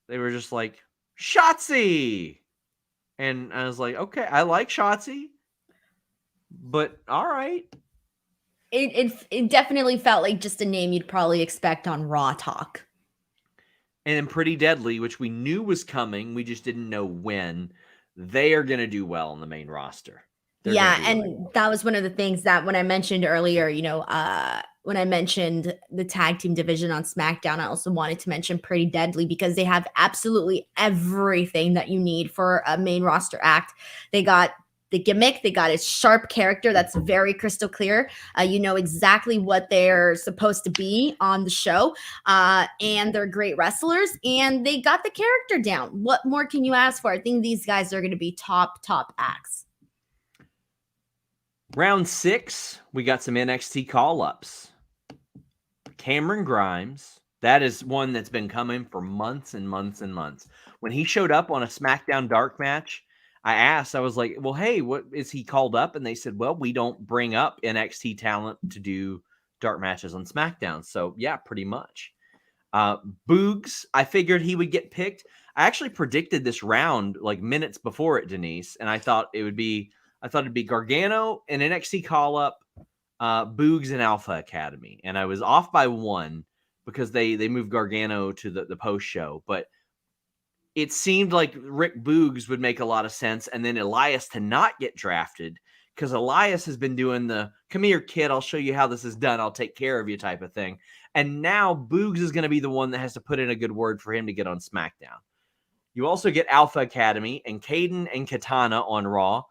Speaker 1: They were just like, Shotzi! And I was like, okay, I like Shotzi, but all right.
Speaker 2: It definitely felt like just a name you'd probably expect on Raw Talk.
Speaker 1: And then Pretty Deadly, which we knew was coming, we just didn't know when. They are going to do well on the main roster.
Speaker 2: Yeah, and that was one of the things that when I mentioned earlier, when I mentioned the tag team division on SmackDown, I also wanted to mention Pretty Deadly, because they have absolutely everything that you need for a main roster act. They got the gimmick, they got a sharp character that's very crystal clear. You know exactly what they're supposed to be on the show, and they're great wrestlers, and they got the character down. What more can you ask for? I think these guys are going to be top acts.
Speaker 1: Round 6, we got some NXT call-ups. Cameron Grimes, that is one that's been coming for months and months and months. When he showed up on a SmackDown Dark match, I was like, well, hey, what is he called up? And they said, well, we don't bring up NXT talent to do dark matches on SmackDown. So, yeah, pretty much. Boogs, I figured he would get picked. I actually predicted this round like minutes before it, Denise, and I thought it'd be Gargano, an NXT call-up, Boogs, and Alpha Academy. And I was off by one because they moved Gargano to the post-show. But it seemed like Rick Boogs would make a lot of sense, and then Elias to not get drafted, because Elias has been doing the, come here, kid, I'll show you how this is done, I'll take care of you type of thing. And now Boogs is going to be the one that has to put in a good word for him to get on SmackDown. You also get Alpha Academy and Caden and Katana on Raw.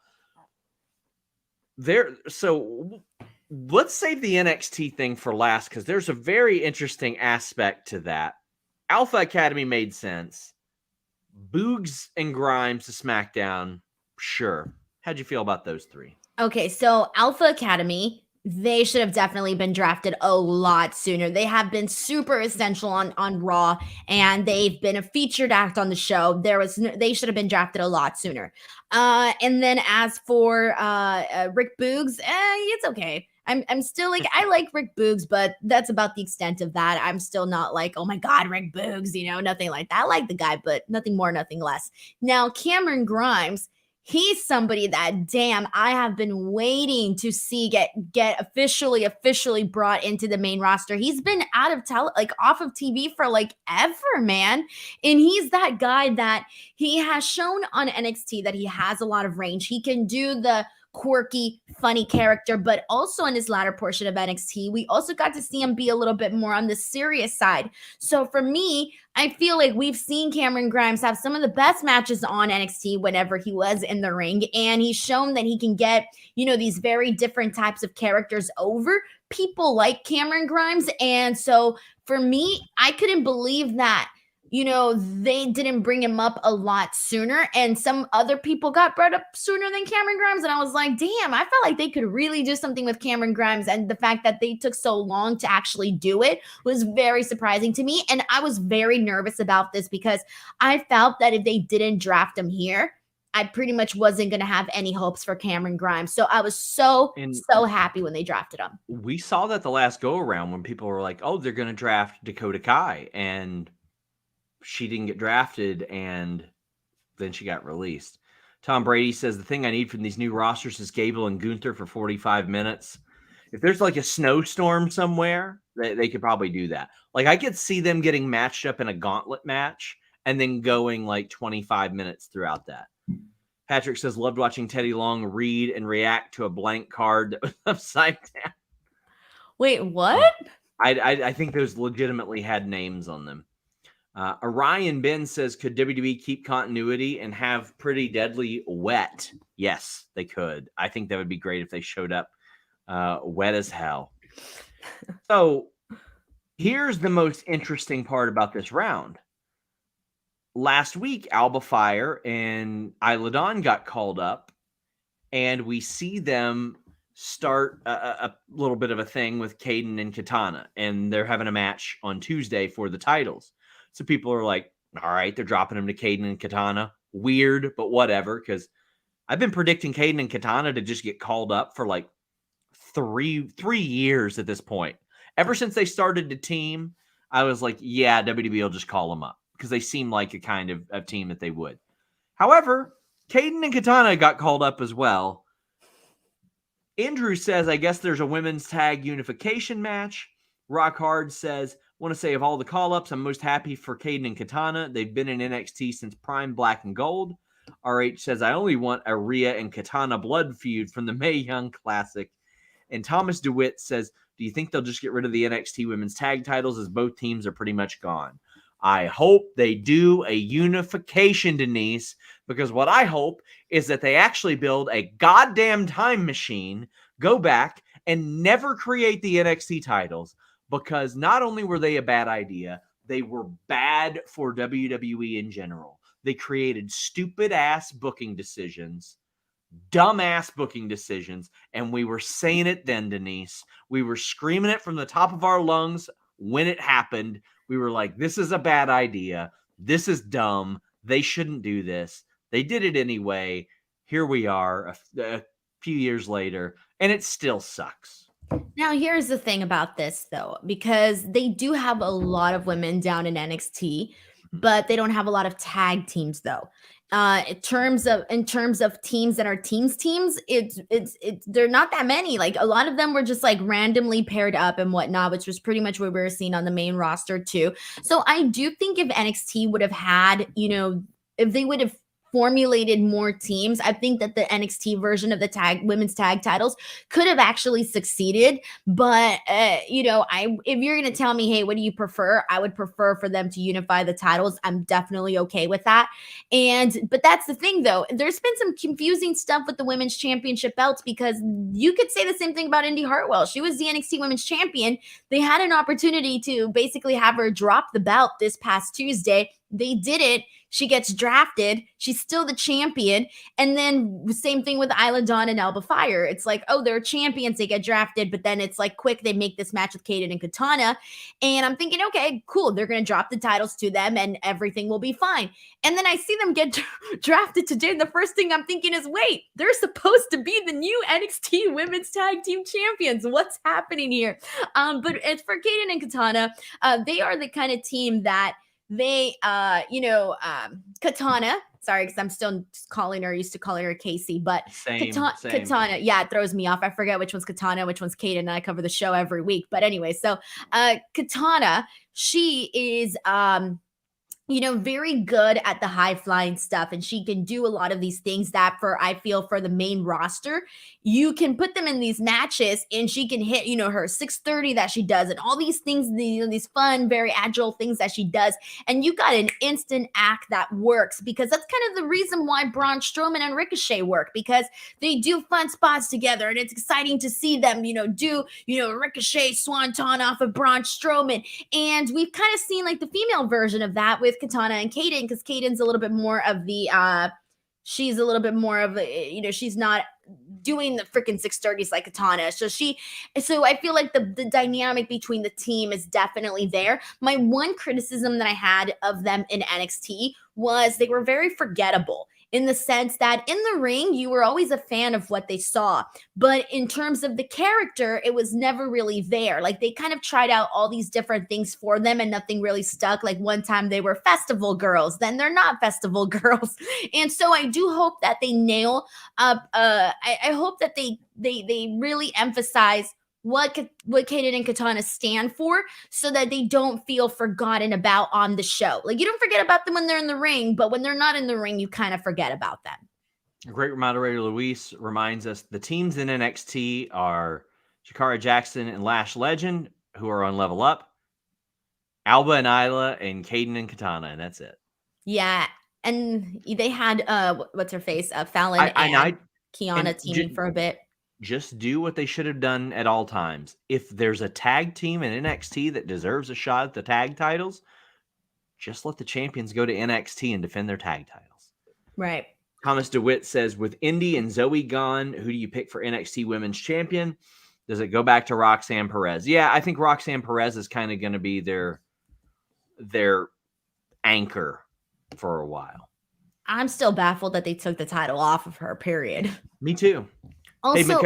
Speaker 1: So let's save the NXT thing for last, because there's a very interesting aspect to that. Alpha Academy made sense. Boogs and Grimes to SmackDown, sure. How'd you feel about those three?
Speaker 2: Okay, so Alpha Academy, they should have definitely been drafted a lot sooner. They have been super essential on Raw, and they've been a featured act on the show. They should have been drafted a lot sooner. And then as for Rick Boogs, it's okay. I'm still like, I like Rick Boogs, but that's about the extent of that. I'm still not like, oh my God, Rick Boogs, nothing like that. I like the guy, but nothing more, nothing less. Now, Cameron Grimes, he's somebody that, damn, I have been waiting to see get officially brought into the main roster. He's been off of TV for like ever, man. And he's that guy that he has shown on NXT that he has a lot of range. He can do the quirky, funny character, but also in his latter portion of NXT, we also got to see him be a little bit more on the serious side. So for me, I feel like we've seen Cameron Grimes have some of the best matches on NXT whenever he was in the ring, and he's shown that he can get, these very different types of characters over. People like Cameron Grimes, and so for me, I couldn't believe that they didn't bring him up a lot sooner, and some other people got brought up sooner than Cameron Grimes. And I was like, damn, I felt like they could really do something with Cameron Grimes. And the fact that they took so long to actually do it was very surprising to me. And I was very nervous about this because I felt that if they didn't draft him here, I pretty much wasn't going to have any hopes for Cameron Grimes. So I was so happy when they drafted him.
Speaker 1: We saw that the last go around when people were like, oh, they're going to draft Dakota Kai, and she didn't get drafted, and then she got released. Tom Brady says, the thing I need from these new rosters is Gable and Gunther for 45 minutes. If there's like a snowstorm somewhere, they could probably do that. Like, I could see them getting matched up in a gauntlet match and then going like 25 minutes throughout that. Patrick says, loved watching Teddy Long read and react to a blank card that was upside down.
Speaker 2: Wait, what?
Speaker 1: I think those legitimately had names on them. Orion Ben says, could WWE keep continuity and have Pretty Deadly wet? Yes, they could. I think that would be great if they showed up wet as hell. So here's the most interesting part about this round. Last week, Alba Fire and Isla Dawn got called up, and we see them start a little bit of a thing with Caden and Katana, and they're having a match on Tuesday for the titles. So people are like, all right, they're dropping them to Caden and Katana. Weird, but whatever, because I've been predicting Caden and Katana to just get called up for like three years at this point. Ever since they started the team, I was like, yeah, WWE will just call them up because they seem like a kind of team that they would. However, Caden and Katana got called up as well. Andrew says, I guess there's a women's tag unification match. Rock Hard says, want to say of all the call-ups, I'm most happy for Caden and Katana. They've been in NXT since Prime Black and Gold. RH says, I only want a Rhea and Katana blood feud from the Mae Young Classic. And Thomas DeWitt says, do you think they'll just get rid of the NXT women's tag titles as both teams are pretty much gone? I hope they do a unification, Denise, because what I hope is that they actually build a goddamn time machine, go back, and never create the NXT titles, because not only were they a bad idea, they were bad for WWE in general. They created stupid-ass booking decisions, dumb-ass booking decisions, and we were saying it then, Denise. We were screaming it from the top of our lungs when it happened. We were like, this is a bad idea. This is dumb. They shouldn't do this. They did it anyway. Here we are a few years later, and it still sucks.
Speaker 2: Now, here's the thing about this, though, because they do have a lot of women down in NXT, but they don't have a lot of tag teams, though. In terms of teams that are teams, it's they're not that many. Like, a lot of them were just like randomly paired up and whatnot, which was pretty much what we were seeing on the main roster too. So I do think if NXT would have had, if they would have formulated more teams, I think that the NXT version of the women's tag titles could have actually succeeded. But if you're going to tell me, hey, what do you prefer? I would prefer for them to unify the titles. I'm definitely okay with that. But that's the thing, though. There's been some confusing stuff with the women's championship belts, because you could say the same thing about Indy Hartwell. She was the NXT women's champion. They had an opportunity to basically have her drop the belt this past Tuesday. They did it. She gets drafted. She's still the champion. And then same thing with Isla Dawn and Alba Fire. It's like, oh, they're champions. They get drafted. But then it's like quick. They make this match with Caden and Katana. And I'm thinking, okay, cool. They're going to drop the titles to them and everything will be fine. And then I see them get drafted today. And the first thing I'm thinking is, wait, they're supposed to be the new NXT women's tag team champions. What's happening here? But it's for Caden and Katana. They are the kind of team that they, Katana, sorry, because I'm still used to calling her Casey, but
Speaker 1: same.
Speaker 2: Katana, yeah, it throws me off. I forget which one's Katana, which one's Kaden, and I cover the show every week. But anyway, so Katana, she is very good at the high flying stuff, and she can do a lot of these things that I feel for the main roster, you can put them in these matches and she can hit, her 630 that she does and all these things, these fun, very agile things that she does. And you got an instant act that works, because that's kind of the reason why Braun Strowman and Ricochet work, because they do fun spots together and it's exciting to see them, do, Ricochet swanton off of Braun Strowman. And we've kind of seen like the female version of that with Katana and Kaden, because Kaden's a little bit more of the she's a little bit more of a, she's not doing the freaking 630s like Katana. So I feel like the dynamic between the team is definitely there. My one criticism that I had of them in NXT was they were very forgettable, in the sense that in the ring, you were always a fan of what they saw. But in terms of the character, it was never really there. Like, they kind of tried out all these different things for them and nothing really stuck. Like, one time they were festival girls, then they're not festival girls. And so I do hope that they nail up, I hope that they really emphasize what Kaden and Katana stand for, so that they don't feel forgotten about on the show. Like, you don't forget about them when they're in the ring, but when they're not in the ring, you kind of forget about them.
Speaker 1: A great moderator, Luis, reminds us the teams in NXT are Shakara Jackson and Lash Legend, who are on Level Up, Alba and Isla, and Kaden and Katana, and that's it.
Speaker 2: Yeah, and they had what's her face, Fallon and Kiana teaming for a bit.
Speaker 1: Just do what they should have done at all times. If there's a tag team in NXT that deserves a shot at the tag titles, just let the champions go to NXT and defend their tag titles.
Speaker 2: Right.
Speaker 1: Thomas DeWitt says, with Indy and Zoe gone, who do you pick for NXT Women's Champion? Does it go back to Roxanne Perez? Yeah, I think Roxanne Perez is kind of going to be their anchor for a while.
Speaker 2: I'm still baffled that they took the title off of her, period.
Speaker 1: Me too.
Speaker 2: Also,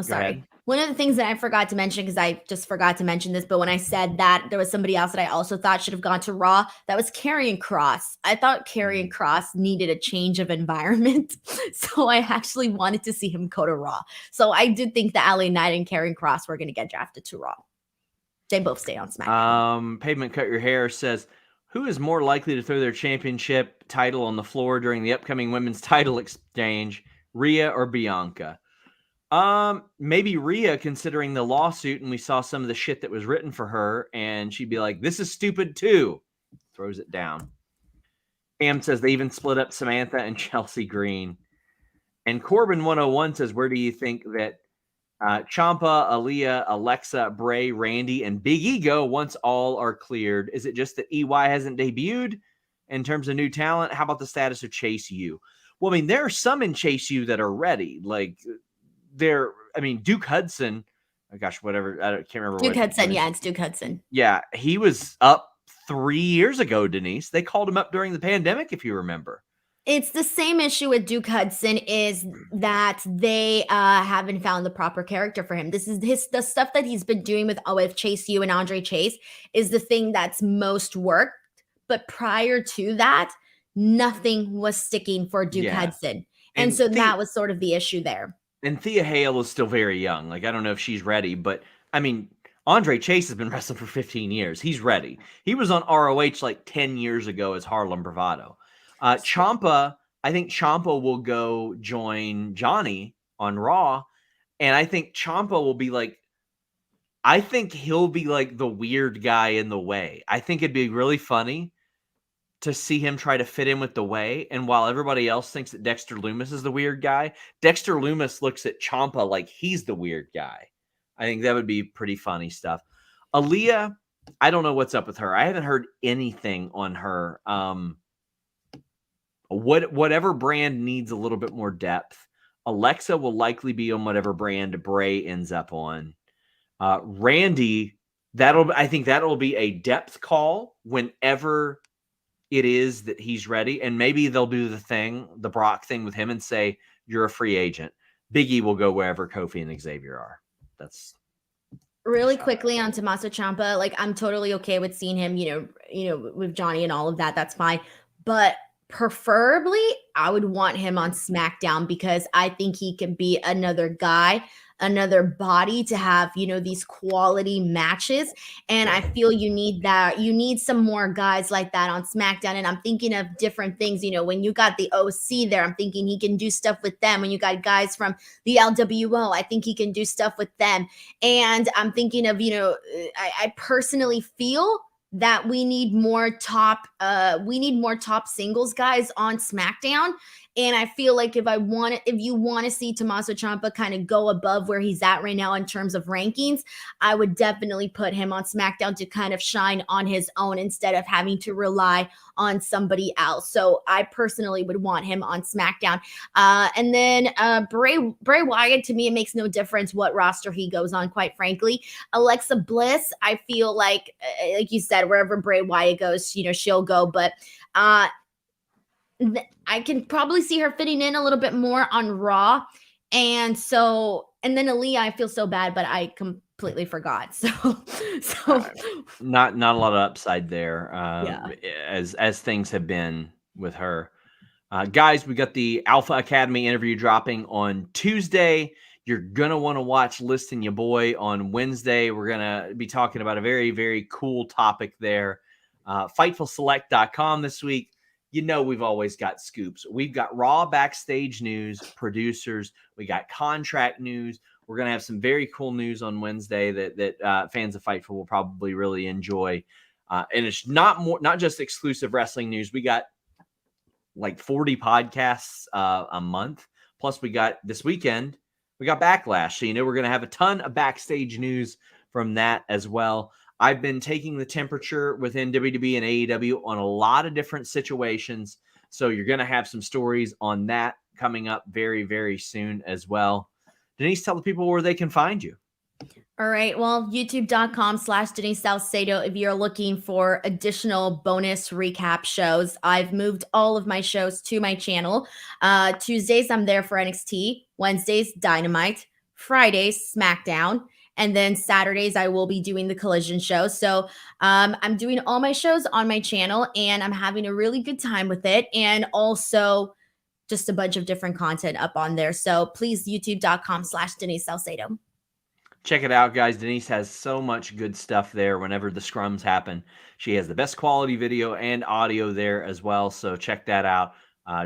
Speaker 2: sorry. One of the things that I forgot to mention, because I just forgot to mention this, but when I said that there was somebody else that I also thought should have gone to Raw, that was Karrion Kross. I thought Karrion Kross needed a change of environment, so I actually wanted to see him go to Raw. So I did think that LA Knight and Karrion Kross were going to get drafted to Raw. They both stay on SmackDown.
Speaker 1: Pavement Cut Your Hair says, who is more likely to throw their championship title on the floor during the upcoming women's title exchange, Rhea or Bianca? Maybe Rhea, considering the lawsuit, and we saw some of the shit that was written for her, and she'd be like, this is stupid too. Throws it down. Pam says they even split up Samantha and Chelsea Green. And Corbin 101 says, where do you think that Ciampa, Aaliyah, Alexa, Bray, Randy, and Big Ego, once all are cleared? Is it just that EY hasn't debuted in terms of new talent? How about the status of Chase U? Well, I mean, there are some in Chase U that are ready. Like, Duke Hudson, oh gosh, whatever. I can't remember.
Speaker 2: Duke Hudson. Yeah, it's Duke Hudson.
Speaker 1: Yeah, he was up 3 years ago, Denise. They called him up during the pandemic, if you remember.
Speaker 2: It's the same issue with Duke Hudson, is that they haven't found the proper character for him. This is the stuff that he's been doing with Chase U and Andre Chase is the thing that's most worked. But prior to that, nothing was sticking for Duke Hudson. And so that was sort of the issue there.
Speaker 1: And Thea Hale is still very young. Like, I don't know if she's ready, but I mean, Andre Chase has been wrestling for 15 years. He's ready. He was on ROH like 10 years ago as Harlem Bravado. Ciampa, I think Ciampa will go join Johnny on Raw. And I think Ciampa will be like, I think he'll be like the weird guy in the way. I think it'd be really funny to see him try to fit in with the way. And while everybody else thinks that Dexter Lumis is the weird guy, Dexter Lumis looks at Ciampa like he's the weird guy. I think that would be pretty funny stuff. Aaliyah, I don't know what's up with her. I haven't heard anything on her. Whatever brand needs a little bit more depth. Alexa will likely be on whatever brand Bray ends up on. Randy, I think that'll be a depth call whenever it is that he's ready. And maybe they'll do the Brock thing with him and say, you're a free agent. Big E will go wherever Kofi and Xavier are. That's
Speaker 2: really quickly on Tommaso Ciampa. Like, I'm totally okay with seeing him, with Johnny and all of that. That's fine. But preferably, I would want him on SmackDown, because I think he can be another guy another body to have, you know, these quality matches. And I feel you need that. You need some more guys like that on SmackDown. And I'm thinking of different things. You know, when you got the OC there, I'm thinking he can do stuff with them. When you got guys from the LWO, I think he can do stuff with them. And I'm thinking of, you know, I personally feel that we need more top singles guys on SmackDown. And I feel like if you want to see Tommaso Ciampa kind of go above where he's at right now in terms of rankings, I would definitely put him on SmackDown to kind of shine on his own instead of having to rely on somebody else. So I personally would want him on SmackDown. And then Bray Wyatt, to me, it makes no difference what roster he goes on, quite frankly. Alexa Bliss, I feel like you said, wherever Bray Wyatt goes, you know, she'll go. But I can probably see her fitting in a little bit more on Raw. And then Aaliyah, I feel so bad, but I completely forgot. So
Speaker 1: not a lot of upside there,
Speaker 2: yeah.
Speaker 1: as things have been with her. Guys, we got the Alpha Academy interview dropping on Tuesday. You're going to want to watch Listing Your Boy on Wednesday. We're going to be talking about a very, very cool topic there. FightfulSelect.com this week. You know, we've always got scoops. We've got Raw backstage news, producers. We got contract news. We're going to have some very cool news on Wednesday that fans of Fightful will probably really enjoy. And it's not just exclusive wrestling news. We got like 40 podcasts a month. Plus, we got this weekend, we got Backlash. So, you know, we're going to have a ton of backstage news from that as well. I've been taking the temperature within WWE and AEW on a lot of different situations. So you're going to have some stories on that coming up very, very soon as well. Denise, tell the people where they can find you.
Speaker 2: All right. Well, youtube.com/Denise Salcedo. If you're looking for additional bonus recap shows, I've moved all of my shows to my channel. Tuesdays, I'm there for NXT. Wednesdays, Dynamite. Fridays, SmackDown. And then Saturdays, I will be doing the Collision show. So I'm doing all my shows on my channel, and I'm having a really good time with it. And also just a bunch of different content up on there. So please, youtube.com/Denise Salcedo.
Speaker 1: Check it out, guys. Denise has so much good stuff there whenever the scrums happen. She has the best quality video and audio there as well. So check that out.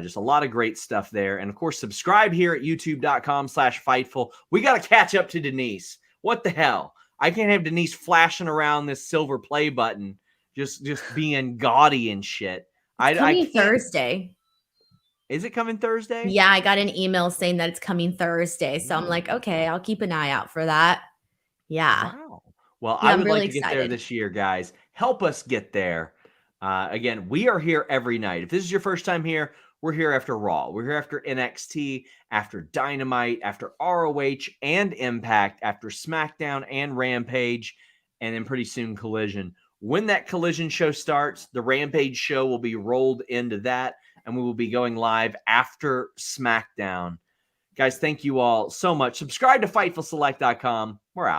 Speaker 1: Just a lot of great stuff there. And of course, subscribe here at youtube.com/Fightful. We got to catch up to Denise. What the hell? I can't have Denise flashing around this silver play button, just being gaudy and shit.
Speaker 2: It's coming Thursday.
Speaker 1: Is it coming Thursday?
Speaker 2: Yeah, I got an email saying that it's coming Thursday. So I'm like, okay, I'll keep an eye out for that. Yeah.
Speaker 1: Wow. Well,
Speaker 2: yeah,
Speaker 1: I would
Speaker 2: really
Speaker 1: like to get there
Speaker 2: excited
Speaker 1: this year, guys. Help us get there. Again, we are here every night. If this is your first time here, we're here after Raw. We're here after NXT, after Dynamite, after ROH and Impact, after SmackDown and Rampage, and then pretty soon Collision. When that Collision show starts, the Rampage show will be rolled into that, and we will be going live after SmackDown. Guys, thank you all so much. Subscribe to FightfulSelect.com. We're out.